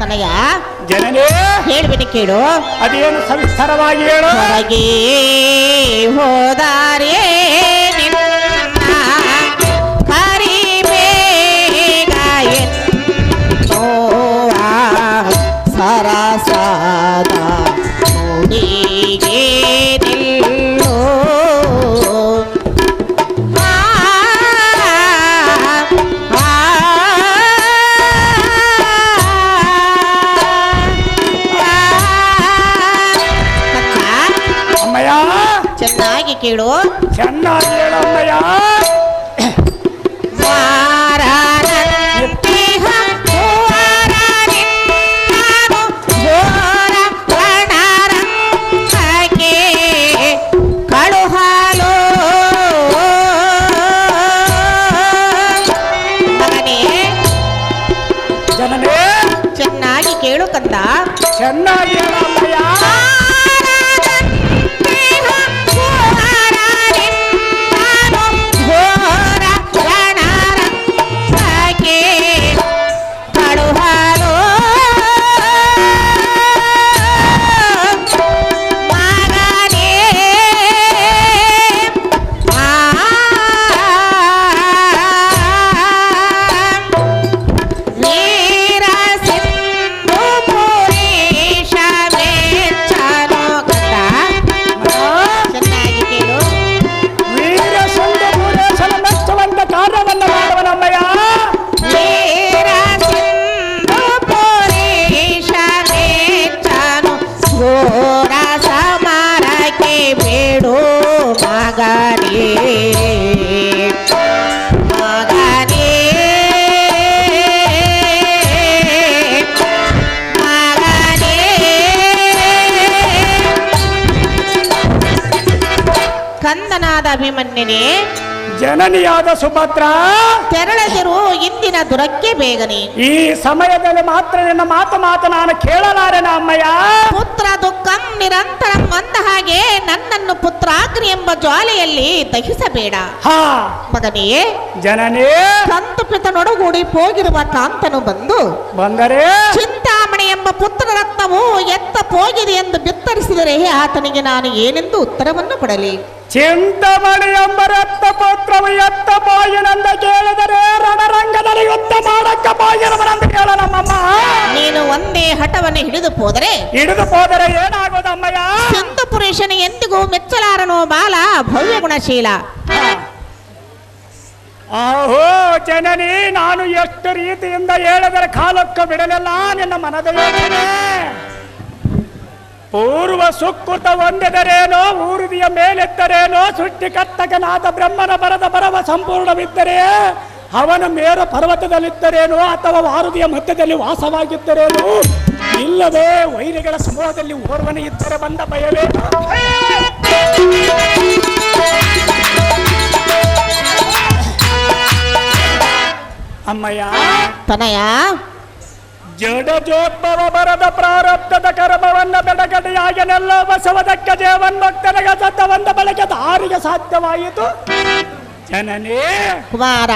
Speaker 5: ತನಯ
Speaker 1: ಜನನೇ,
Speaker 5: ಹೇಳ್ಬಿಡಿ ಕೇಳು.
Speaker 1: ಅದೇನು ಸವಿಸ್ತಾರವಾಗಿ ಹೇಳು.
Speaker 5: ಹೊರಗೆ ಹೋದಾರೇ ನಿನ್ನ ಕರಿಬೇಗ ಎನ್ನುವ ಸರಸದ ನುಡಿಗೆ ನಿಲ್ಲು. ಚೆನ್ನಾಗಿ ಕೇಳು.
Speaker 1: ಚೆನ್ನಾಗಿ ಹೇಳಮ್ಮಯ್ಯ.
Speaker 5: ಕಳುಹಾಲು ಮಗನೇ,
Speaker 1: ಜನನೇ,
Speaker 5: ಚೆನ್ನಾಗಿ ಕೇಳು ಕಂದ.
Speaker 1: ಚೆನ್ನಾಗಿ ಹೇಳಮ್ಮಯ್ಯ.
Speaker 5: ಕಂದನಾದ ಅಭಿಮನ್ಯನೇ,
Speaker 1: ಜನನಿಯಾದ ಸುಭದ್ರ,
Speaker 5: ತೆರಳದಿರು ಇಂದಿನ ದುರಕ್ಕೆ ಬೇಗನೆ.
Speaker 1: ಈ ಸಮಯದಲ್ಲಿ ಮಾತ್ರ ನಿನ್ನ ಮಾತು ನಾನು ಕೇಳಲಾರೆನ ಅಮ್ಮಯ್ಯ.
Speaker 5: ಪುತ್ರ ದುಃಖಂ ನಿರಂತರಂ ಅಂದ ಹಾಗೆ ನನ್ನನ್ನು ಪುತ್ರಾಗ್ನಿ ಎಂಬ ಜ್ವಾಲೆಯಲ್ಲಿ ದಹಿಸಬೇಡ
Speaker 1: ಹಾ
Speaker 5: ಮಗನೇ.
Speaker 1: ಜನನೇ,
Speaker 5: ಕಂತುಪಿತನೊಡಗೂಡಿ ಹೋಗಿರುವ ಕಾಂತನು ಬಂದರೆ ಚಿಂತಾಮಣಿ ಎಂಬ ಪುತ್ರ ರತ್ನವು ಎತ್ತ ಹೋಗಿದೆ ಎಂದು ಬಿತ್ತರಿಸಿದರೆ ಆತನಿಗೆ ನಾನು ಏನೆಂದು ಉತ್ತರವನ್ನು ಕೊಡಲಿ?
Speaker 1: ಚಿಂತಾಮಣಿ ಎಂಬ ರತ್ನ ಪುತ್ರವು ಎತ್ತ ಬಾಯಿನಂದ ಕೇಳಿದರೆ ರಣರಂಗದಲ್ಲಿ ಯುದ್ಧ ಮಾಡಕ್ಕ ಬಾಯಿನವನಂದು ಕೇಳ ನಮ್ಮಮ್ಮ.
Speaker 5: ನೀನು ಒಂದೇ ಹಠವನ್ನು ಹಿಡಿದು ಹೋದರೆ
Speaker 1: ಏನಾಗೋದಮ್ಮಯ್ಯ?
Speaker 5: ಸಿಂಧು ಪುರುಷನ ಎಂದಿಗೂ ಮೆಚ್ಚಲಾರನೋ ಬಾಲ ಭವ್ಯ ಗುಣಶೀಲ.
Speaker 1: ಆಹೋ ಜನನಿ, ನಾನು ಎಷ್ಟು ರೀತಿಯಿಂದ ಹೇಳಿದರೆ ಕಾಲಕ್ಕೆ ಬಿಡಲಿಲ್ಲ ನಿನ್ನ ಮನದ ಯೋಚನೆ. ಪೂರ್ವ ಸುಕೃತ ಹೊಂದಿದರೇನೋ, ಊರುದಿಯ ಮೇಲೆತ್ತರೇನೋ, ಸೃಷ್ಟಿಕರ್ತಕನಾದ ಬ್ರಹ್ಮನ ಬರವ ಸಂಪೂರ್ಣವಿದ್ದರೆ ಅವನ ಮೇರ ಪರ್ವತದಲ್ಲಿದ್ದರೇನೋ, ಅಥವಾ ವಾರುದಿಯ ಮಧ್ಯದಲ್ಲಿ ವಾಸವಾಗಿದ್ದರೇನೋ, ಇಲ್ಲವೇ ವೈರಿಗಳ ಸಮೂಹದಲ್ಲಿ ಓರ್ವನೇ ಇದ್ದರೆ ಬಂದ ಭಯವೇ. ಅಮ್ಮಯ್ಯ,
Speaker 5: ತನಯ
Speaker 1: ಜಡಜೋದ್ಭವ ಬರದ ಪ್ರಾರಬ್ಧದ ಕರ್ಮವನ್ನ ಬೆಡಗಡೆಯಾಗನೆಲ್ಲ ಬಸವದಕ್ಕೆ ಜೇವನ್ಮಕ್ತನಿಗೆ ಸತ್ತವಂದ ಬಳಕೆ ದಾರಿಗೆ ಸಾಧ್ಯವಾಯಿತು. ಜನನೇ
Speaker 5: ಕುಮಾರ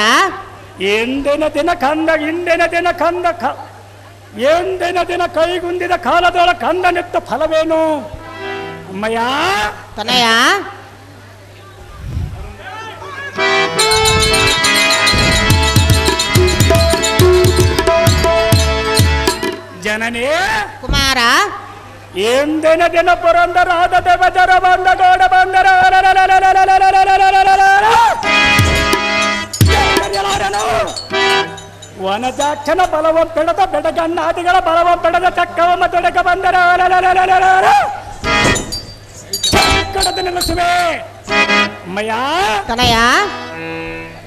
Speaker 1: ಎಂದಿನ ದಿನ ಕೈಗುಂದಿದ ಕಾಲದೊಳ ಕಂದನೆತ್ತ ಫಲವೇನು ಅಮ್ಮಯ್ಯ
Speaker 5: ತನಯ
Speaker 1: ಜನನೇ
Speaker 5: ಕುಮಾರ
Speaker 1: ಎಂದಿನ ದಿನ ಪುರಂದರಾದ ದೇವಜರ ಬಂದ ಗೌಡ ಬಂದರ ವನಜಾಕ್ಷನ ಬಲವ ಬೆಳೆದ ಬೆಡಗಣ್ಣಾದಿಗಳ ಬಲವ ಬೆಳೆದ ಚಕ್ಕವಮ್ಮ ತೊಡಗ ಬಂದರ ಕಡದ ನೆನೆಸುವೆ ಅಮ್ಮಯ್ಯ
Speaker 5: ತನಯ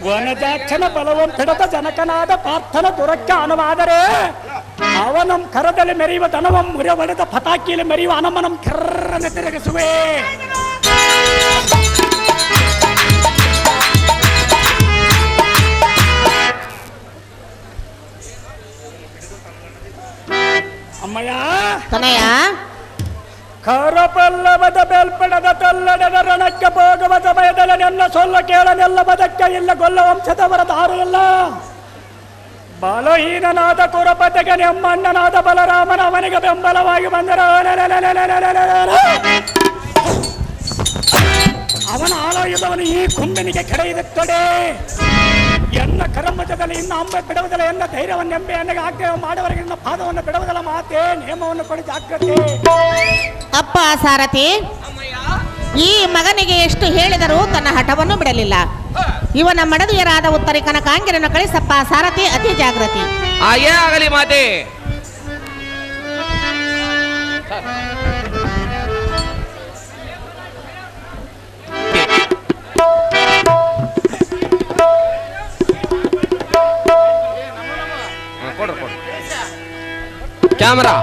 Speaker 1: ವನಜಾಕ್ಷನ ಬಲವ ಬೆಳೆದ ಜನಕನಾದ ಪಾರ್ಥನ ದುರಕ್ಕ ಅನುವಾದರೆ ಅವನಂ ಕರದಲ್ಲಿ ಮೆರೆಯುವ ದನವಂ ಮುರಿಯ ಒಡೆದ ಪತಾಕಿಯಲ್ಲಿ ಮೆರೆಯುವ ಅನಮನಂ ಕರ್ರನೆ ತಿರುಗಿಸುವೆ ಅಮ್ಮಯ್ಯ
Speaker 5: ತನಯ
Speaker 1: ಕರಪಲ್ಲವದ ಬೇಲ್ಪಡದ ತಲ್ಲಡದ ರಣಕ್ಕೆ ಹೋಗುವ ಸಮಯದಲ್ಲಿ ನನ್ನ ಸೊಲ್ಲ ಕೇಳನೆಲ್ಲ ಬದಕ್ಕೆ ಇಲ್ಲ ಗೊಲ್ಲ ವಂಶದವರ ದಾರು ಇಲ್ಲ ಬಲಹೀನನಾದ ಕುರಪತಿಗೆ ನೆಮ್ಮಣ್ಣನಾದ ಬಲರಾಮನ ಅವನಿಗೆ ಬೆಂಬಲವಾಗಿ ಬಂದರ ಅವನ ಆಲೋಯದವನು ಈ ಕುಂಬಿನಿಗೆ ಕೆಡೆಯುತ್ತದೆ ಎನ್ನ ಕರ್ಮಜದಲ್ಲಿ ಇನ್ನು ಅಂಬೆ ಬಿಡುವುದಿಲ್ಲ ಎನ್ನ ಧೈರ್ಯವನ್ನೆಂಬೆ ಎನ್ನಗೆ ಆಗ್ರಹ ಮಾಡುವವರಿಗೆ ಇನ್ನ ಪಾದವನ್ನು ಬಿಡುವುದಿಲ್ಲ ಮಾತೆ ನಿಯಮವನ್ನು ಕೊಡಿ ಜಾಗ್ರತೆ
Speaker 5: ಅಪ್ಪ ಸಾರಥಿ ಈ ಮಗನಿಗೆ ಎಷ್ಟು ಹೇಳಿದರೂ ತನ್ನ ಹಠವನ್ನು ಬಿಡಲಿಲ್ಲ. ಇವನ ಮಡದಿಯರಾದ ಉತ್ತರಿ ಕನಕಾಂಗಿರನ್ನು ಕಳಿಸಪ್ಪ ಸಾರಥಿ, ಅತಿ ಜಾಗೃತಿ.
Speaker 3: ಹಾಗೇ ಆಗಲಿ ಮಾತೆ. ಕೊಡು ಕ್ಯಾಮರಾ